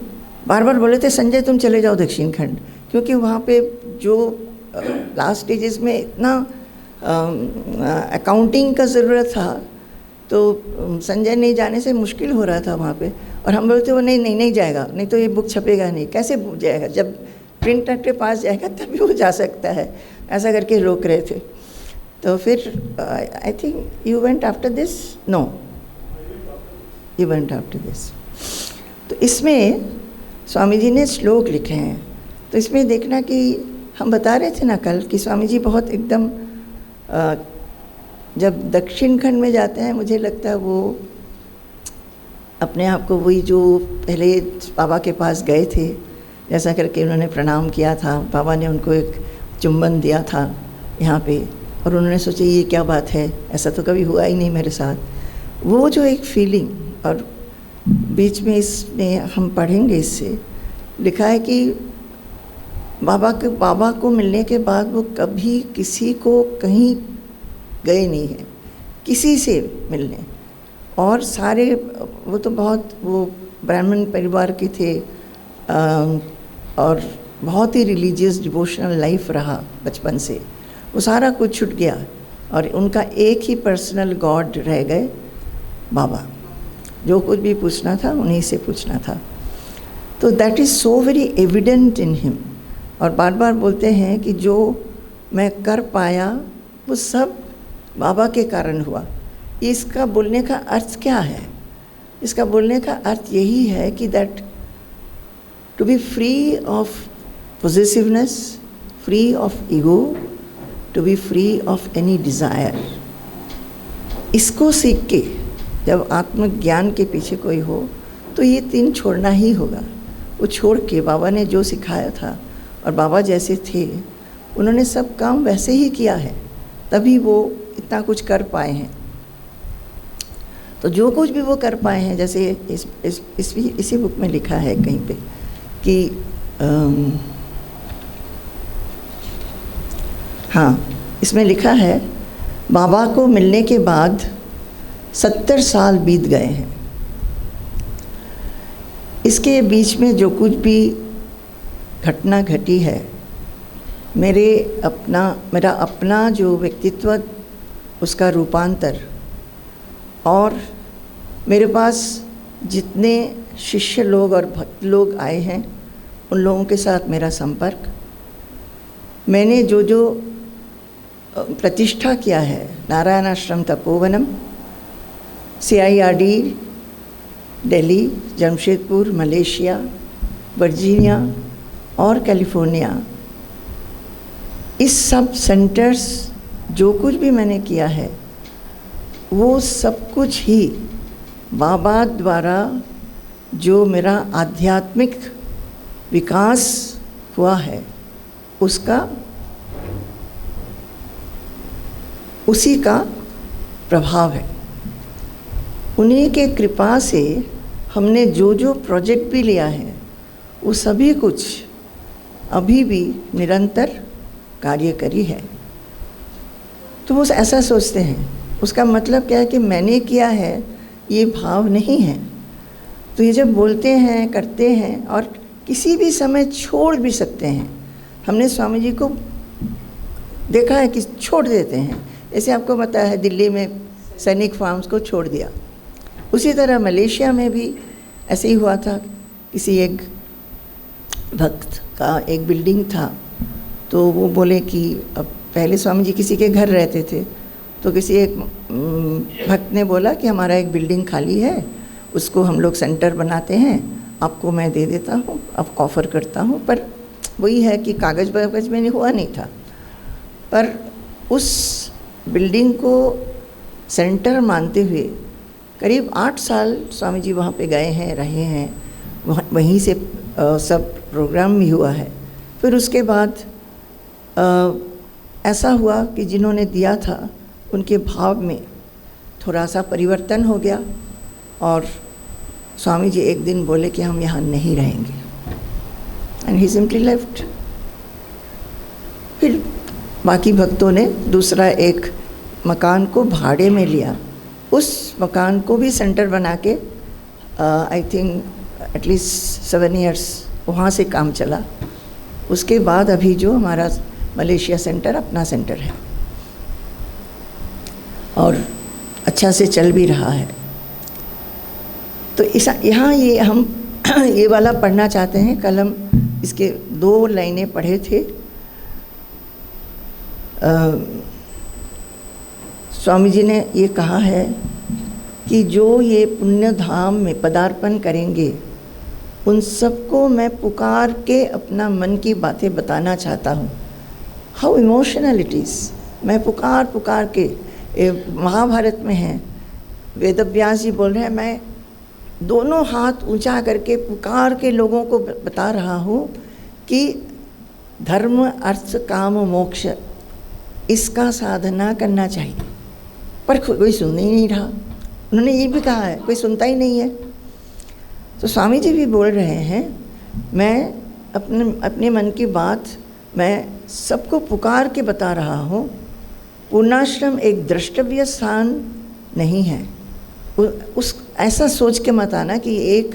बार बार बोले थे संजय तुम चले जाओ दक्षिण खंड, क्योंकि वहाँ पे जो लास्ट स्टेजेस में इतना अकाउंटिंग का ज़रूरत था, तो संजय नहीं जाने से मुश्किल हो रहा था वहाँ पे। और हम बोलते वो नहीं जाएगा, नहीं तो ये बुक छपेगा नहीं, कैसे जाएगा, जब प्रिंटर के पास जाएगा तभी वो जा सकता है, ऐसा करके रोक रहे थे। तो फिर I think you went after this, no you went after this. तो इसमें स्वामी जी ने श्लोक लिखे हैं, तो इसमें देखना कि हम बता रहे थे ना कल कि स्वामी जी बहुत एकदम जब दक्षिण खंड में जाते हैं, मुझे लगता है वो अपने आप को वही जो पहले बाबा के पास गए थे जैसा करके उन्होंने प्रणाम किया था, बाबा ने उनको एक चुंबन दिया था यहाँ पे, और उन्होंने सोचा ये क्या बात है, ऐसा तो कभी हुआ ही नहीं मेरे साथ। वो जो एक फीलिंग, और बीच में इसमें हम पढ़ेंगे, इससे लिखा है कि बाबा को मिलने के बाद वो कभी किसी को कहीं गए नहीं हैं, किसी से मिलने, और सारे वो तो बहुत वो ब्राह्मण परिवार के थे, और बहुत ही रिलीजियस डिवोशनल लाइफ रहा बचपन से, वो सारा कुछ छूट गया और उनका एक ही पर्सनल गॉड रह गए बाबा। जो कुछ भी पूछना था उन्हीं से पूछना था। तो that is so very evident in him. और बार बार बोलते हैं कि जो मैं कर पाया वो सब बाबा के कारण हुआ। इसका बोलने का अर्थ क्या है? इसका बोलने का अर्थ यही है कि that to be free of possessiveness, free of ego, to be free of any desire. इसको सीख के जब आत्मज्ञान के पीछे कोई हो तो ये 3 छोड़ना ही होगा। वो छोड़ के बाबा ने जो सिखाया था, और बाबा जैसे थे उन्होंने सब काम वैसे ही किया है, तभी वो इतना कुछ कर पाए हैं। तो जो कुछ भी वो कर पाए हैं, जैसे इसी बुक में लिखा है कहीं पे कि हाँ, इसमें लिखा है बाबा को मिलने के बाद 70 साल बीत गए हैं। इसके बीच में जो कुछ भी घटना घटी है, मेरा अपना जो व्यक्तित्व, उसका रूपांतर, और मेरे पास जितने शिष्य लोग और भक्त लोग आए हैं उन लोगों के साथ मेरा संपर्क, मैंने जो जो प्रतिष्ठा किया है, नारायण आश्रम Tapovanam, CIRD Delhi, Jamshedpur, Malaysia, Virginia और कैलिफोर्निया, इस सब सेंटर्स जो कुछ भी मैंने किया है वो सब कुछ ही बाबा द्वारा जो मेरा आध्यात्मिक विकास हुआ है उसी का प्रभाव है। उन्हीं के कृपा से हमने जो जो प्रोजेक्ट भी लिया है वो सभी कुछ अभी भी निरंतर कार्य करी है। तो वो ऐसा सोचते हैं, उसका मतलब क्या है कि मैंने किया है, ये भाव नहीं है। तो ये जब बोलते हैं, करते हैं और किसी भी समय छोड़ भी सकते हैं। हमने स्वामी जी को देखा है कि छोड़ देते हैं, जैसे आपको पता है दिल्ली में सैनिक फार्म्स को छोड़ दिया, उसी तरह मलेशिया में भी ऐसे ही हुआ था। किसी एक भक्त का एक बिल्डिंग था, तो वो बोले कि अब पहले स्वामी जी किसी के घर रहते थे, तो किसी एक भक्त ने बोला कि हमारा एक बिल्डिंग खाली है, उसको हम लोग सेंटर बनाते हैं, आपको मैं दे देता हूँ, अब ऑफ़र करता हूँ। पर वही है कि कागज़ वागज़ में हुआ नहीं था। पर उस बिल्डिंग को सेंटर मानते हुए करीब 8 साल स्वामी जी वहाँ पे गए हैं, रहे हैं, वहीं से सब प्रोग्राम भी हुआ है। फिर उसके बाद ऐसा हुआ कि जिन्होंने दिया था उनके भाव में थोड़ा सा परिवर्तन हो गया, और स्वामी जी एक दिन बोले कि हम यहाँ नहीं रहेंगे, एंड ही सिंपली लेफ्ट। फिर बाकी भक्तों ने दूसरा एक मकान को भाड़े में लिया, उस मकान को भी सेंटर बना के आई थिंक एटलीस्ट 7 years वहाँ से काम चला। उसके बाद अभी जो हमारा मलेशिया सेंटर अपना सेंटर है और अच्छा से चल भी रहा है। तो यहाँ ये हम ये वाला पढ़ना चाहते हैं। कल हम इसके 2 लाइनें पढ़े थे। स्वामी जी ने ये कहा है कि जो ये पुण्य धाम में पदार्पण करेंगे उन सबको मैं पुकार के अपना मन की बातें बताना चाहता हूँ। How emotional it is. मैं पुकार के, महाभारत में है, वेदव्यास जी बोल रहे हैं, मैं दोनों हाथ ऊंचा करके पुकार के लोगों को बता रहा हूँ कि धर्म, अर्थ, काम, मोक्ष, इसका साधना करना चाहिए। पर कोई सुन ही नहीं रहा। उन्होंने ये भी कहा है, कोई सुनता ही नहीं है। तो स्वामी जी भी बोल रहे हैं, मैं अपने मन की बात मैं सबको पुकार के बता रहा हूँ। पूर्णाश्रम एक द्रष्टव्य स्थान नहीं है। उस ऐसा सोच के मत आना कि एक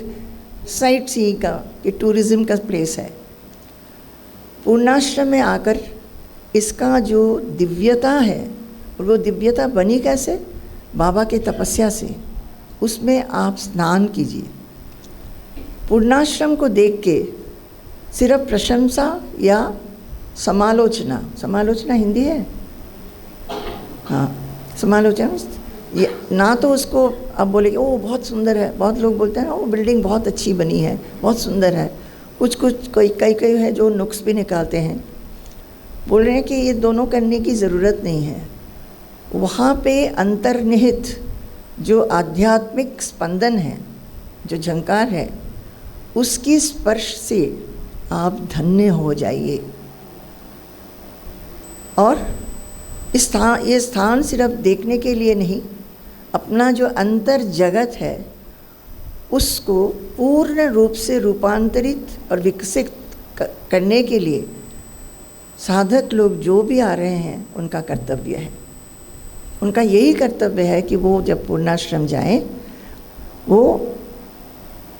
साइट सीइंग का, कि टूरिज़्म का प्लेस है। पूर्णाश्रम में आकर इसका जो दिव्यता है, और वो दिव्यता बनी कैसे? बाबा के तपस्या से। उसमें आप स्नान कीजिए। पूर्णाश्रम को देख के सिर्फ प्रशंसा या समालोचना हिंदी है, हाँ, समालोचना, ये ना तो उसको आप बोले ओ बहुत सुंदर है। बहुत लोग बोलते हैं ओ बिल्डिंग बहुत अच्छी बनी है, बहुत सुंदर है। कुछ कई है जो नुक्स भी निकालते हैं, बोल रहे हैं कि ये दोनों करने की ज़रूरत नहीं है। वहाँ पे अंतर्निहित जो आध्यात्मिक स्पंदन है, जो झंकार है, उसकी स्पर्श से आप धन्य हो जाइए। और ये स्थान सिर्फ देखने के लिए नहीं, अपना जो अंतर जगत है उसको पूर्ण रूप से रूपांतरित और विकसित करने के लिए साधक लोग जो भी आ रहे हैं उनका कर्तव्य है, उनका यही कर्तव्य है कि वो जब पूर्णाश्रम जाएं, वो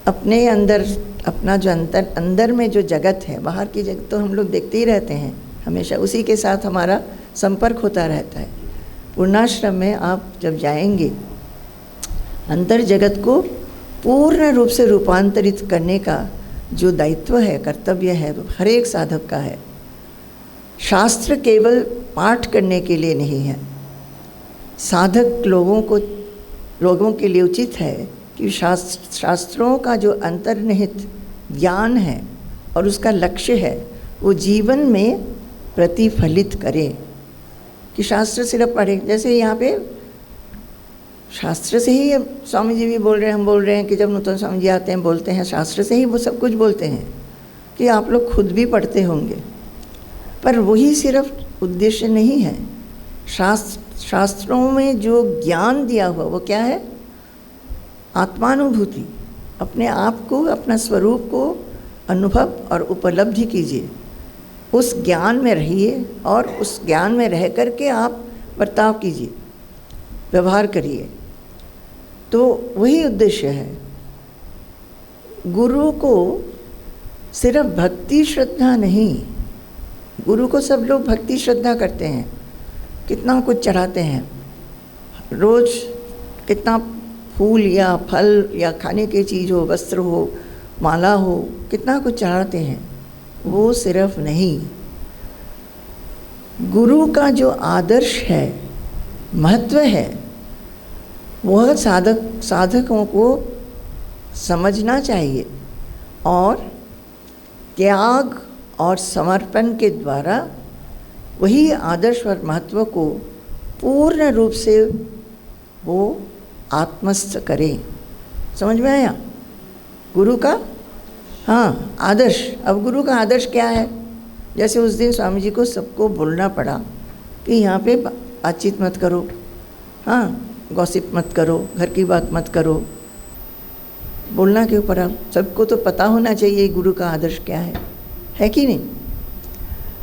अपने अंदर अपना जो अंदर में जो जगत है, बाहर की जगत तो हम लोग देखते ही रहते हैं, हमेशा उसी के साथ हमारा संपर्क होता रहता है। पूर्णाश्रम में आप जब जाएंगे, अंतर जगत को पूर्ण रूप से रूपांतरित करने का जो दायित्व है, कर्तव्य है, वो हर एक साधक का है। शास्त्र केवल पाठ करने के लिए नहीं है। साधक लोगों के लिए उचित है कि शास्त्रों का जो अंतर्निहित ज्ञान है और उसका लक्ष्य है, वो जीवन में प्रतिफलित करें। कि शास्त्र सिर्फ पढ़े, जैसे यहाँ पे शास्त्र से ही स्वामी जी भी बोल रहे हैं, हम बोल रहे हैं कि जब नूतन स्वामी जी आते हैं बोलते हैं, शास्त्र से ही वो सब कुछ बोलते हैं कि आप लोग खुद भी पढ़ते होंगे, पर वही सिर्फ उद्देश्य नहीं है। शास्त्रों में जो ज्ञान दिया हुआ वो क्या है? आत्मानुभूति। अपने आप को, अपना स्वरूप को अनुभव और उपलब्धि कीजिए, उस ज्ञान में रहिए और उस ज्ञान में रह कर के आप बर्ताव कीजिए, व्यवहार करिए। तो वही उद्देश्य है। गुरु को सिर्फ भक्ति श्रद्धा नहीं, गुरु को सब लोग भक्ति श्रद्धा करते हैं, कितना कुछ चढ़ाते हैं, रोज़ कितना फूल या फल या खाने की चीज़ हो, वस्त्र हो, माला हो, कितना कुछ चढ़ाते हैं। वो सिर्फ नहीं, गुरु का जो आदर्श है, महत्व है, वह साधकों को समझना चाहिए और त्याग और समर्पण के द्वारा वही आदर्श और महत्व को पूर्ण रूप से वो आत्मस्थ करें। समझ में आया? गुरु का आदर्श। अब गुरु का आदर्श क्या है? जैसे उस दिन स्वामी जी को सबको बोलना पड़ा कि यहाँ पे बातचीत मत करो, गॉसिप मत करो, घर की बात मत करो। बोलना क्यों पड़ा? सबको तो पता होना चाहिए गुरु का आदर्श क्या है कि नहीं?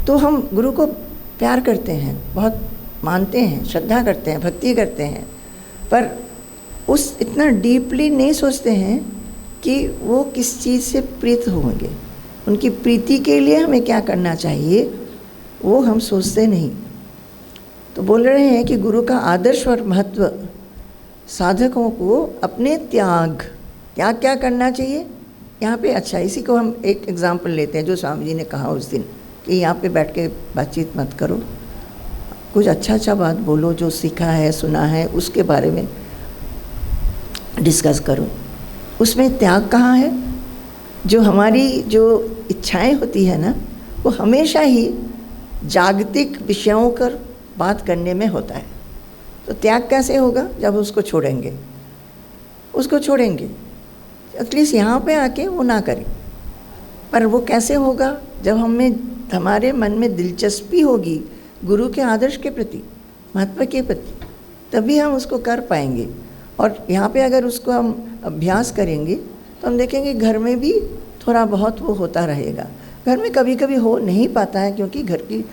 तो हम गुरु को प्यार करते हैं, बहुत मानते हैं, श्रद्धा करते हैं, भक्ति करते हैं, पर उस इतना डीपली नहीं सोचते हैं कि वो किस चीज़ से प्रीत होंगे, उनकी प्रीति के लिए हमें क्या करना चाहिए, वो हम सोचते नहीं। तो बोल रहे हैं कि गुरु का आदर्श और महत्व साधकों को अपने त्याग क्या करना चाहिए यहाँ पे। अच्छा, इसी को हम एक एग्जाम्पल लेते हैं जो स्वामी जी ने कहा उस दिन कि यहाँ पे बैठ के बातचीत मत करो, कुछ अच्छा बात बोलो, जो सीखा है, सुना है, उसके बारे में डिस्कस करो। उसमें त्याग कहाँ है? जो हमारी जो इच्छाएं होती है ना, वो हमेशा ही जागतिक विषयों पर बात करने में होता है। तो त्याग कैसे होगा? जब उसको छोड़ेंगे, एटलीस्ट यहाँ पे आके वो ना करें। पर वो कैसे होगा? जब हमारे मन में दिलचस्पी होगी गुरु के आदर्श के प्रति, महत्व के प्रति, तभी हम उसको कर पाएंगे। और यहाँ पे अगर उसको हम अभ्यास करेंगे तो हम देखेंगे घर में भी थोड़ा बहुत वो होता रहेगा। घर में कभी कभी हो नहीं पाता है क्योंकि घर की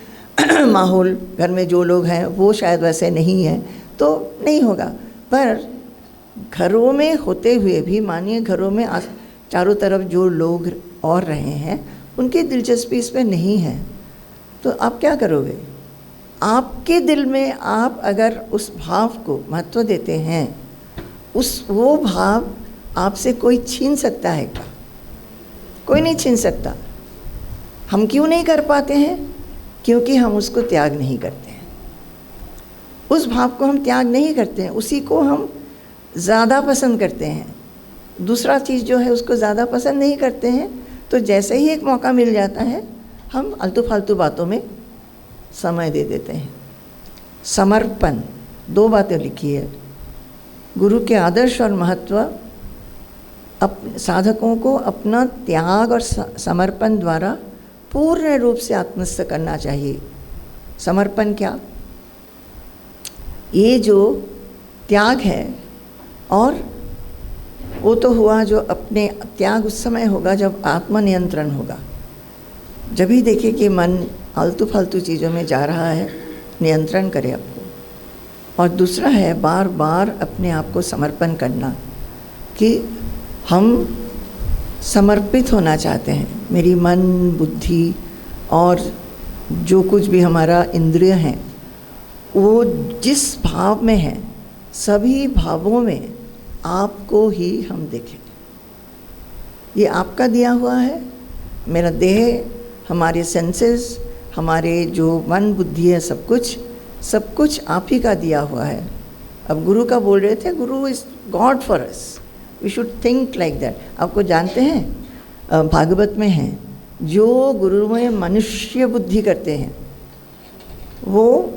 माहौल, घर में जो लोग हैं वो शायद वैसे नहीं हैं, तो नहीं होगा। पर घरों में होते हुए भी, मानिए घरों में चारों तरफ जो लोग और रहे हैं उनकी दिलचस्पी इस पर नहीं है, तो आप क्या करोगे? आपके दिल में आप अगर उस भाव को महत्व देते हैं, वो भाव आपसे कोई छीन सकता है क्या? कोई नहीं छीन सकता। हम क्यों नहीं कर पाते हैं? क्योंकि हम उसको त्याग नहीं करते हैं। उस भाव को हम त्याग नहीं करते हैं, उसी को हम ज़्यादा पसंद करते हैं। दूसरा चीज़ जो है उसको ज़्यादा पसंद नहीं करते हैं, तो जैसे ही एक मौका मिल जाता है हम आलतू फालतू बातों में समय दे देते हैं। समर्पण, 2 बातें लिखी है। गुरु के आदर्श और महत्व साधकों को अपना त्याग और समर्पण द्वारा पूर्ण रूप से आत्मस्थ करना चाहिए। समर्पण क्या? ये जो त्याग है, और वो तो हुआ जो अपने त्याग उस समय होगा जब आत्मनियंत्रण होगा। जब ही देखे कि मन आलतू फालतू चीज़ों में जा रहा है, नियंत्रण करे आपको। और दूसरा है बार बार अपने आप को समर्पण करना कि हम समर्पित होना चाहते हैं। मेरी मन, बुद्धि और जो कुछ भी हमारा इंद्रिय हैं, वो जिस भाव में है, सभी भावों में आपको ही हम देखें। ये आपका दिया हुआ है। मेरा देह, हमारे सेंसेस, हमारे जो मन बुद्धि है, सब कुछ आप ही का दिया हुआ है। अब गुरु का बोल रहे थे, guru is God for us, we should think like that. आपको जानते हैं भागवत में है, जो गुरु में मनुष्य बुद्धि करते हैं वो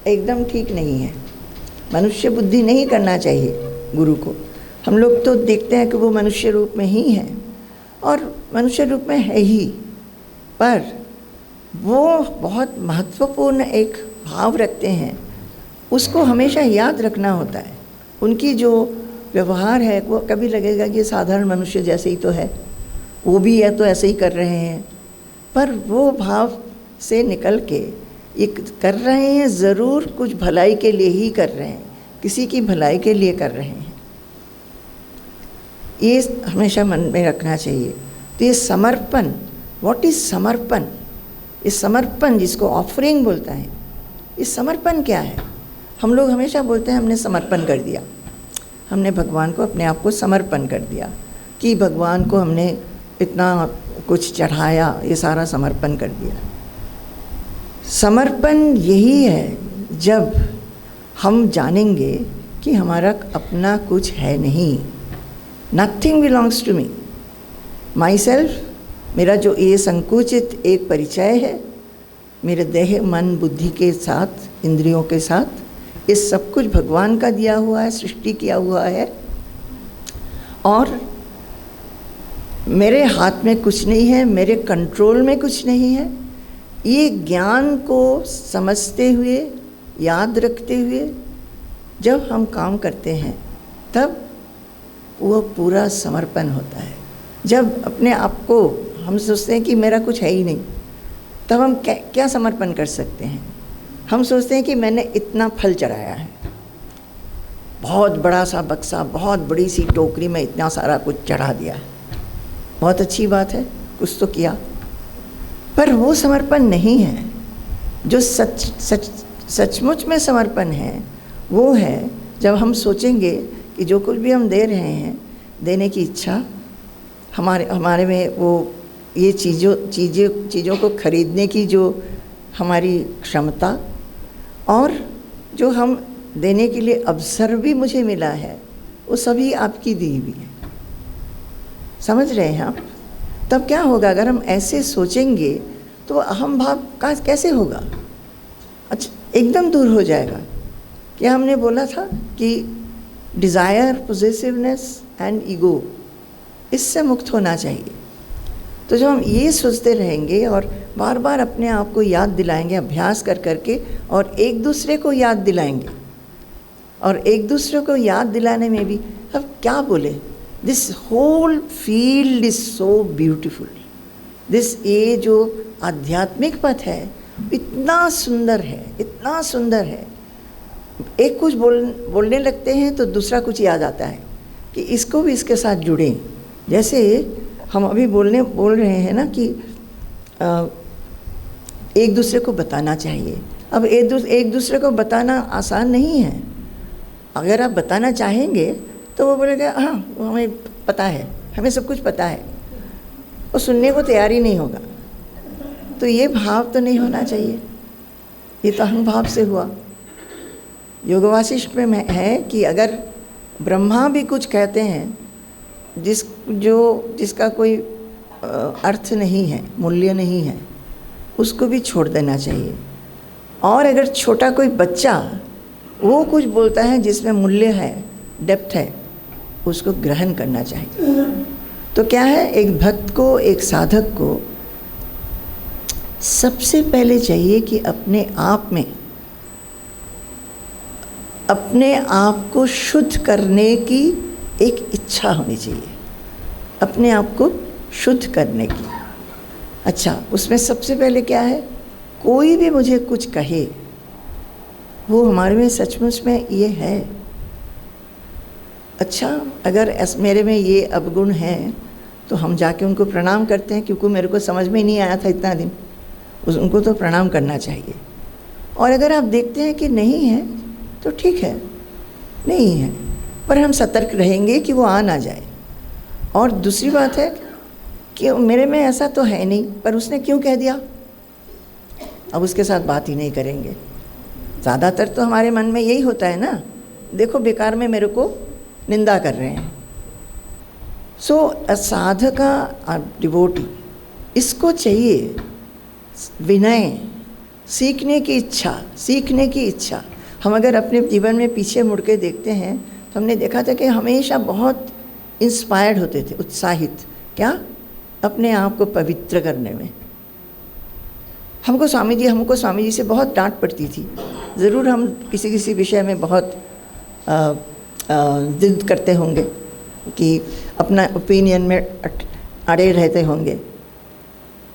एकदम ठीक नहीं है। मनुष्य बुद्धि नहीं करना चाहिए गुरु को। हम लोग तो देखते हैं कि वो मनुष्य रूप में ही है, और मनुष्य रूप में है ही, पर वो बहुत महत्वपूर्ण एक भाव रखते हैं। उसको हमेशा याद रखना होता है। उनकी जो व्यवहार है वो कभी लगेगा कि साधारण मनुष्य जैसे ही तो है, वो भी है तो ऐसे ही कर रहे हैं, पर वो भाव से निकल के एक कर रहे हैं, ज़रूर कुछ भलाई के लिए ही कर रहे हैं, किसी की भलाई के लिए कर रहे हैं। ये हमेशा मन में रखना चाहिए। तो ये समर्पण, व्हाट इज़ समर्पण? इस समर्पण जिसको ऑफरिंग बोलता है, इस समर्पण क्या है? हम लोग हमेशा बोलते हैं हमने समर्पण कर दिया, हमने भगवान को अपने आप को समर्पण कर दिया, कि भगवान को हमने इतना कुछ चढ़ाया, ये सारा समर्पण कर दिया। समर्पण यही है जब हम जानेंगे कि हमारा अपना कुछ है नहीं। Nothing belongs to me, myself. मेरा जो ये संकुचित एक परिचय है, मेरे देह मन बुद्धि के साथ, इंद्रियों के साथ, ये सब कुछ भगवान का दिया हुआ है, सृष्टि किया हुआ है, और मेरे हाथ में कुछ नहीं है, मेरे कंट्रोल में कुछ नहीं है। ये ज्ञान को समझते हुए, याद रखते हुए जब हम काम करते हैं, तब वो पूरा समर्पण होता है। जब अपने आप को हम सोचते हैं कि मेरा कुछ है ही नहीं, तब हम क्या समर्पण कर सकते हैं? हम सोचते हैं कि मैंने इतना फल चढ़ाया है, बहुत बड़ा सा बक्सा, बहुत बड़ी सी टोकरी में इतना सारा कुछ चढ़ा दिया है, बहुत अच्छी बात है, कुछ तो किया, पर वो समर्पण नहीं है। जो सचमुच में समर्पण है वो है जब हम सोचेंगे कि जो कुछ भी हम दे रहे हैं, देने की इच्छा हमारे में, वो ये चीज़ों को खरीदने की जो हमारी क्षमता, और जो हम देने के लिए अवसर भी मुझे मिला है, वो सभी आपकी दी हुई है। समझ रहे हैं आप? तब क्या होगा? अगर हम ऐसे सोचेंगे तो अहम भाव का कैसे होगा? अच्छा, एकदम दूर हो जाएगा। क्या हमने बोला था कि डिज़ायर, पोजेसिवनेस एंड ईगो, इससे मुक्त होना चाहिए। तो जब हम ये सोचते रहेंगे और बार बार अपने आप को याद दिलाएंगे, अभ्यास कर करके, और एक दूसरे को याद दिलाएंगे, और एक दूसरे को याद दिलाने में भी अब क्या बोले, this whole field is so beautiful. ये जो आध्यात्मिक पथ है इतना सुंदर है, इतना सुंदर है। एक कुछ बोलने लगते हैं तो दूसरा कुछ याद आता है कि इसको भी इसके साथ जुड़ें। जैसे हम अभी बोल रहे हैं ना कि एक दूसरे को बताना चाहिए। अब एक दूसरे को बताना आसान नहीं है। अगर आप बताना चाहेंगे तो वो बोलेगा हाँ हमें पता है, हमें सब कुछ पता है, वो सुनने को तैयार ही नहीं होगा। तो ये भाव तो नहीं होना चाहिए, ये तो अहम भाव से हुआ। योग वासिष्ठ में है कि अगर ब्रह्मा भी कुछ कहते हैं जिसका कोई अर्थ नहीं है, मूल्य नहीं है, उसको भी छोड़ देना चाहिए। और अगर छोटा कोई बच्चा वो कुछ बोलता है जिसमें मूल्य है, डेप्थ है, उसको ग्रहण करना चाहिए। तो क्या है, एक भक्त को, एक साधक को सबसे पहले चाहिए कि अपने आप में, अपने आप को शुद्ध करने की एक इच्छा होनी चाहिए, अपने आप को शुद्ध करने की। अच्छा, उसमें सबसे पहले क्या है, कोई भी मुझे कुछ कहे वो हमारे में सचमुच में ये है। अच्छा, अगर मेरे में ये अवगुण है तो हम जाके उनको प्रणाम करते हैं, क्योंकि मेरे को समझ में ही नहीं आया था इतना दिन, उनको तो प्रणाम करना चाहिए। और अगर आप देखते हैं कि नहीं है तो ठीक है, नहीं है, पर हम सतर्क रहेंगे कि वो आ ना जाए। और दूसरी बात है कि मेरे में ऐसा तो है नहीं, पर उसने क्यों कह दिया, अब उसके साथ बात ही नहीं करेंगे। ज़्यादातर तो हमारे मन में यही होता है ना, देखो बेकार में मेरे को निंदा कर रहे हैं। सो अ साधका, अ डिवोटी, इसको चाहिए विनय, सीखने की इच्छा, सीखने की इच्छा। हम अगर अपने जीवन में पीछे मुड़ के देखते हैं तो हमने देखा था कि हमेशा बहुत इंस्पायर्ड होते थे, उत्साहित, क्या, अपने आप को पवित्र करने में। हमको स्वामी जी से बहुत डांट पड़ती थी। ज़रूर हम किसी विषय में बहुत जिद करते होंगे कि अपना ओपिनियन में अड़े रहते होंगे,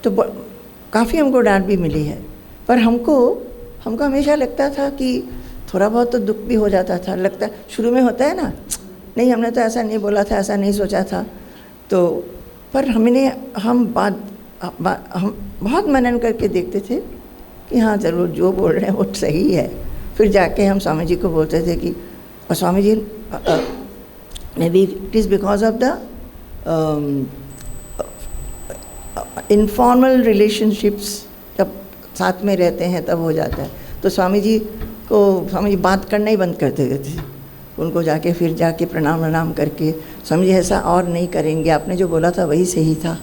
तो काफ़ी हमको डांट भी मिली है। पर हमको हमेशा लगता था कि थोड़ा बहुत तो दुख भी हो जाता था, लगता शुरू में होता है ना, नहीं हमने तो ऐसा नहीं बोला था, ऐसा नहीं सोचा था। तो पर हम बहुत मनन करके देखते थे कि हाँ ज़रूर जो बोल रहे हैं वो सही है। फिर जाके हम स्वामी जी को बोलते थे कि और Swami ji may be it is because of the informal relationships, जब साथ में रहते हैं तब हो जाता है। तो स्वामी जी बात करना ही बंद कर देते थे। उनको फिर जाके प्रणाम करके, स्वामी जी ऐसा और नहीं करेंगे, आपने जो बोला था वही सही था।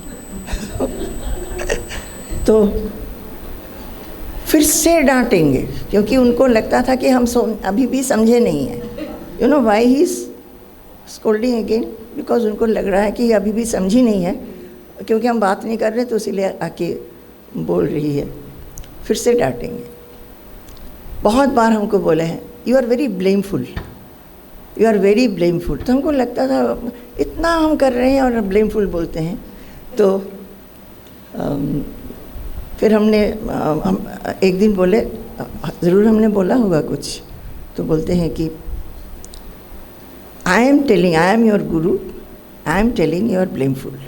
तो फिर से डांटेंगे, क्योंकि उनको लगता था कि हम अभी भी समझे नहीं हैं। You know why he is scolding again, because उनको लग रहा है कि अभी भी समझी नहीं है, क्योंकि हम बात नहीं कर रहे तो इसीलिए आके बोल रही है। फिर से डांटेंगे। बहुत बार हमको बोले हैं you are very blameful, you are very blameful. तो हमको लगता था इतना हम कर रहे हैं और ब्लेमफुल बोलते हैं। तो फिर हम एक दिन बोले, ज़रूर हमने बोला होगा कुछ, तो बोलते हैं कि आई am your guru, I am telling you are blameful.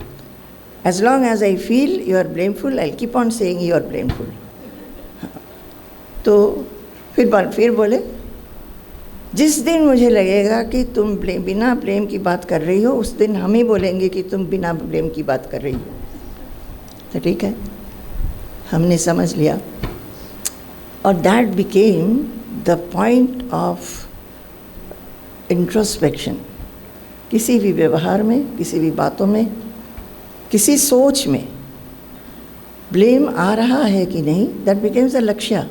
As long as I feel you are blameful, I keep on saying you are blameful. तो फिर बोले, जिस दिन मुझे लगेगा कि तुम बिना ब्लेम की बात कर रही हो, उस दिन हम ही बोलेंगे कि तुम बिना ब्लेम की बात कर रही हो। तो ठीक है, हमने समझ लिया। और that became the point of introspection. किसी भी व्यवहार में, किसी भी बातों में, किसी सोच में ब्लेम आ रहा है कि नहीं, दैट बिकेम्स द लक्ष्य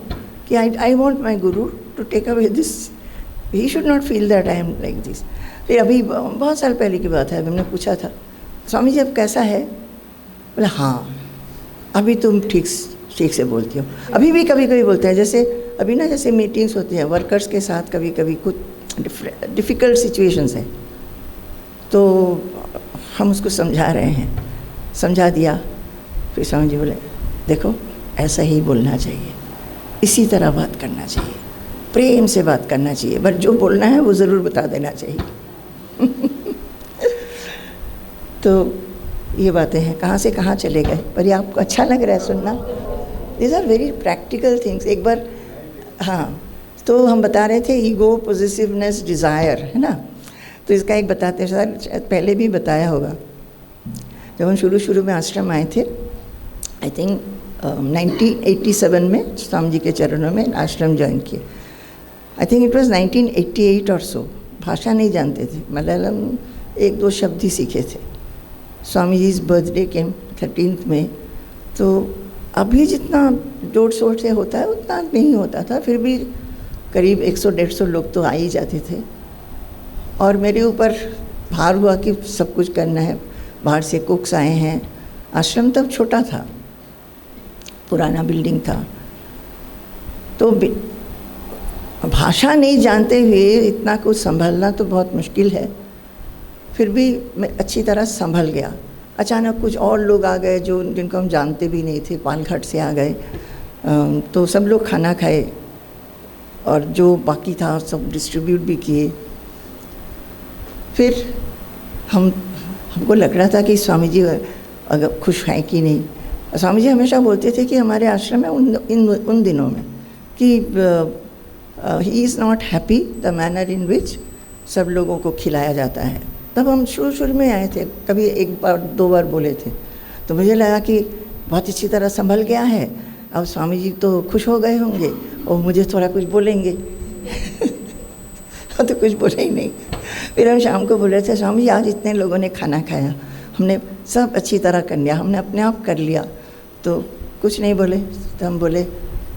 कि आई want my guru to take away this, he should not feel that I am like this. फिर अभी बहुत साल पहले की बात है, हमने पूछा था स्वामी जी अब कैसा है, बोले हाँ अभी तुम ठीक से बोलती हो। अभी भी कभी कभी बोलते हैं, जैसे अभी ना, जैसे मीटिंग्स होती हैं वर्कर्स के साथ, कभी कभी कुछ डिफ़िकल्ट सिचुएशंस हैं, तो हम उसको समझा रहे हैं, समझा दिया। फिर स्वामी जी बोले देखो ऐसा ही बोलना चाहिए, इसी तरह बात करना चाहिए, प्रेम से बात करना चाहिए, बट जो बोलना है वो ज़रूर बता देना चाहिए। तो ये बातें हैं, कहाँ से कहाँ चले गए, पर ये आपको अच्छा लग रहा है सुनना। These are very practical things. एक बार हाँ, तो हम बता रहे थे ईगो, पॉजिटिवनेस, डिज़ायर, है ना। तो इसका एक बताते हैं, शायद पहले भी बताया होगा। जब हम शुरू में आश्रम आए थे, आई थिंक 1987 में स्वामी जी के चरणों में आश्रम ज्वाइन किए। आई थिंक इट वाज 1988 और सो। भाषा नहीं जानते थे, मलयालम 1-2 शब्द ही सीखे थे। स्वामी जी's बर्थडे केम, 13th में, तो अभी जितना जोड़ शोर से होता है उतना नहीं होता था, फिर भी करीब 100-150 लोग तो आ ही जाते थे। और मेरे ऊपर भार हुआ कि सब कुछ करना है, बाहर से कुक्स आए हैं। आश्रम तब छोटा था, पुराना बिल्डिंग था, तो भाषा नहीं जानते हुए इतना कुछ संभालना तो बहुत मुश्किल है। फिर भी मैं अच्छी तरह संभल गया। अचानक कुछ और लोग आ गए जो जिनको हम जानते भी नहीं थे, पालघाट से आ गए, तो सब लोग खाना खाए और जो बाकी था सब डिस्ट्रीब्यूट भी किए। फिर हमको लग रहा था कि स्वामी जी अगर खुश हैं कि नहीं। स्वामी जी हमेशा बोलते थे कि हमारे आश्रम में उन दिनों में कि he is not happy the manner in which सब लोगों को खिलाया जाता है। तब हम शुरू में आए थे, कभी 1 बार 2 बार बोले थे, तो मुझे लगा कि बहुत अच्छी तरह संभल गया है, अब स्वामी जी तो खुश हो गए होंगे और मुझे थोड़ा कुछ बोलेंगे। तो कुछ बोले ही नहीं। फिर हम शाम को बोल रहे थे, स्वामी जी आज इतने लोगों ने खाना खाया, हमने सब अच्छी तरह कर लिया, हमने अपने आप कर लिया, तो कुछ नहीं बोले। तो हम बोले,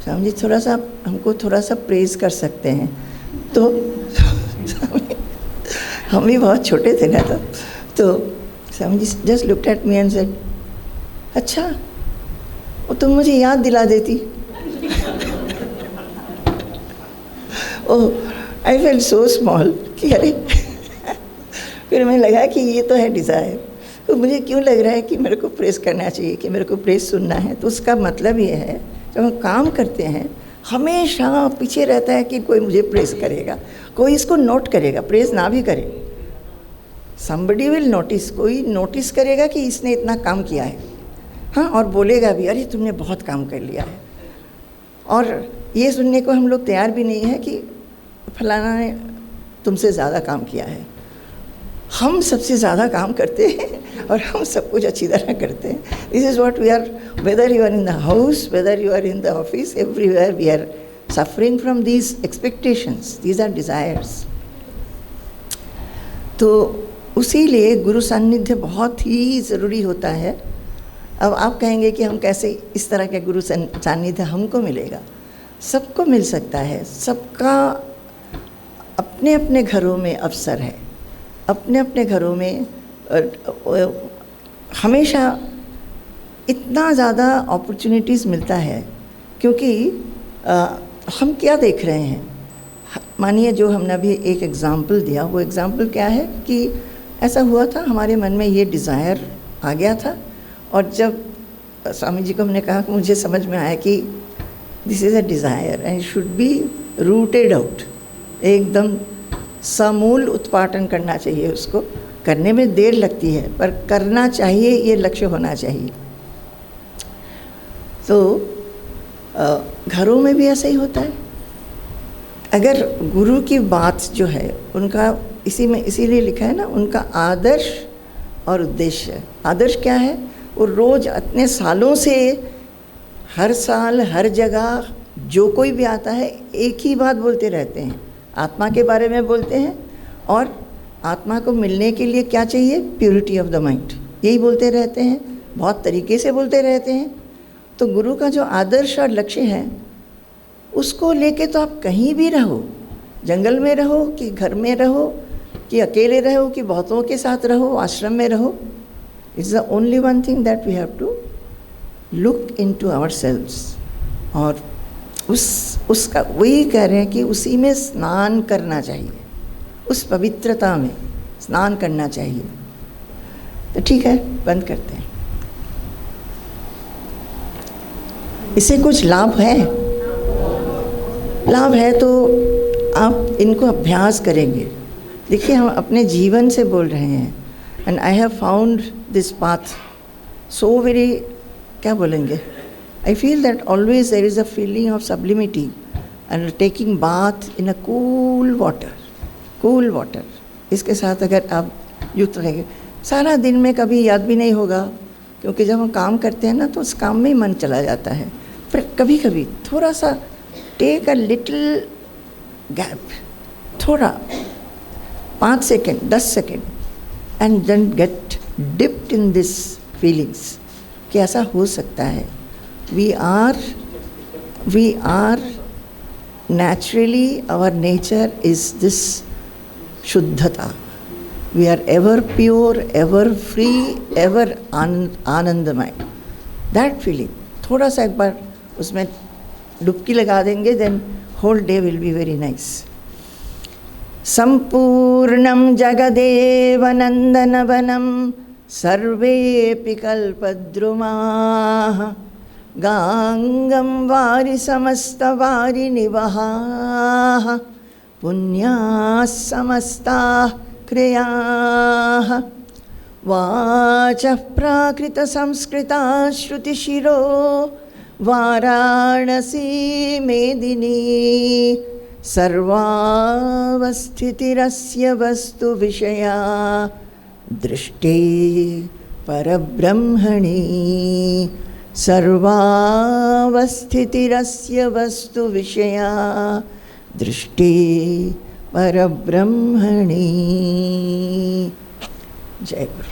स्वामी जी थोड़ा सा हमको थोड़ा सा प्रेज़ कर सकते हैं। तो हम भी बहुत छोटे थे ना तब, तो Swami ji just looked at me and said, अच्छा वो तुम मुझे याद दिला देती। ओह, आई फेल सो स्मॉल कि अरे। फिर मैं लगा कि ये तो है डिज़ायर, तो मुझे क्यों लग रहा है कि मेरे को प्रेस करना चाहिए, कि मेरे को प्रेस सुनना है। तो उसका मतलब ये है, जब हम काम करते हैं हमेशा पीछे रहता है कि कोई मुझे प्रेस करेगा, कोई इसको नोट करेगा, प्रेस ना भी करे, somebody will notice, कोई नोटिस करेगा कि इसने इतना काम किया है, हाँ, और बोलेगा भी, अरे तुमने बहुत काम कर लिया है। और ये सुनने को हम लोग तैयार भी नहीं है कि फलाना ने तुमसे ज़्यादा काम किया है। हम सबसे ज़्यादा काम करते हैं और हम सब कुछ अच्छी तरह करते हैं। This is what we are, whether you are in the house, whether you are in the office, everywhere we are suffering from these expectations, these are desires. तो उसीलिए गुरु सान्निध्य बहुत ही ज़रूरी होता है। अब आप कहेंगे कि हम कैसे इस तरह के गुरु सान्निध्य हमको मिलेगा? सबको मिल सकता है, सबका अपने अपने घरों में अवसर है, अपने अपने घरों में हमेशा इतना ज़्यादा अपॉर्चुनिटीज़ मिलता है, क्योंकि हम क्या देख रहे हैं। मानिए जो हमने अभी एक एग्ज़ाम्पल दिया, वो एग्ज़ाम्पल क्या है कि ऐसा हुआ था, हमारे मन में ये डिज़ायर आ गया था, और जब स्वामी जी को हमने कहा कि मुझे समझ में आया कि this is a desire and should be rooted out, एकदम समूल उत्पाटन करना चाहिए। उसको करने में देर लगती है पर करना चाहिए, ये लक्ष्य होना चाहिए। तो घरों में भी ऐसा ही होता है। अगर गुरु की बात जो है उनका इसी में इसीलिए लिखा है ना, उनका आदर्श और उद्देश्य। आदर्श क्या है? वो रोज़ इतने सालों से हर साल हर जगह जो कोई भी आता है एक ही बात बोलते रहते हैं, आत्मा के बारे में बोलते हैं, और आत्मा को मिलने के लिए क्या चाहिए? प्योरिटी ऑफ द माइंड, यही बोलते रहते हैं, बहुत तरीके से बोलते रहते हैं। तो गुरु का जो आदर्श और लक्ष्य है उसको लेके तो आप कहीं भी रहो, जंगल में रहो कि घर में रहो कि अकेले रहो कि बहुतों के साथ रहो, आश्रम में रहो, it's the only one thing that we have to look into ourselves. और उसका वही कह रहे हैं कि उसी में स्नान करना चाहिए, उस पवित्रता में स्नान करना चाहिए। तो ठीक है, बंद करते हैं। इससे कुछ लाभ है? लाभ है तो आप इनको अभ्यास करेंगे। देखिए, हम अपने जीवन से बोल रहे हैं, and I have found this path so very, क्या बोलेंगे, I feel that always there is a feeling of sublimity and taking bath in a cool water। इसके साथ अगर आप युक्त रहेंगे, सारा दिन में कभी याद भी नहीं होगा, क्योंकि जब हम काम करते हैं ना तो उस काम में ही मन चला जाता है। पर कभी कभी थोड़ा सा टेक अ लिटिल गैप, थोड़ा 5 second 10 second, and then get dipped in this feelings. कि ऐसा हो सकता है। We are naturally, our nature is this शुद्धता. We are ever pure, ever free, ever आनंदमय. That feeling, थोड़ा सा एक बार उसमें डुबकी लगा देंगे, then whole day will be very nice. संपूर्णं Jagdev नन्दनवनं सर्वेऽपि कल्पद्रुमाः गांगं वारि समस्तवारि निवहाः पुण्याः समस्ताः क्रियाः वाचः प्राकृतसंस्कृता श्रुतिशिरो वाराणसी मेदिनी सर्वावस्थितिरस्य वस्तु विषया दृष्टे परब्रह्मणि सर्वावस्थितिरस्य वस्तु विषया दृष्टे परब्रह्मणि। जय गुरु।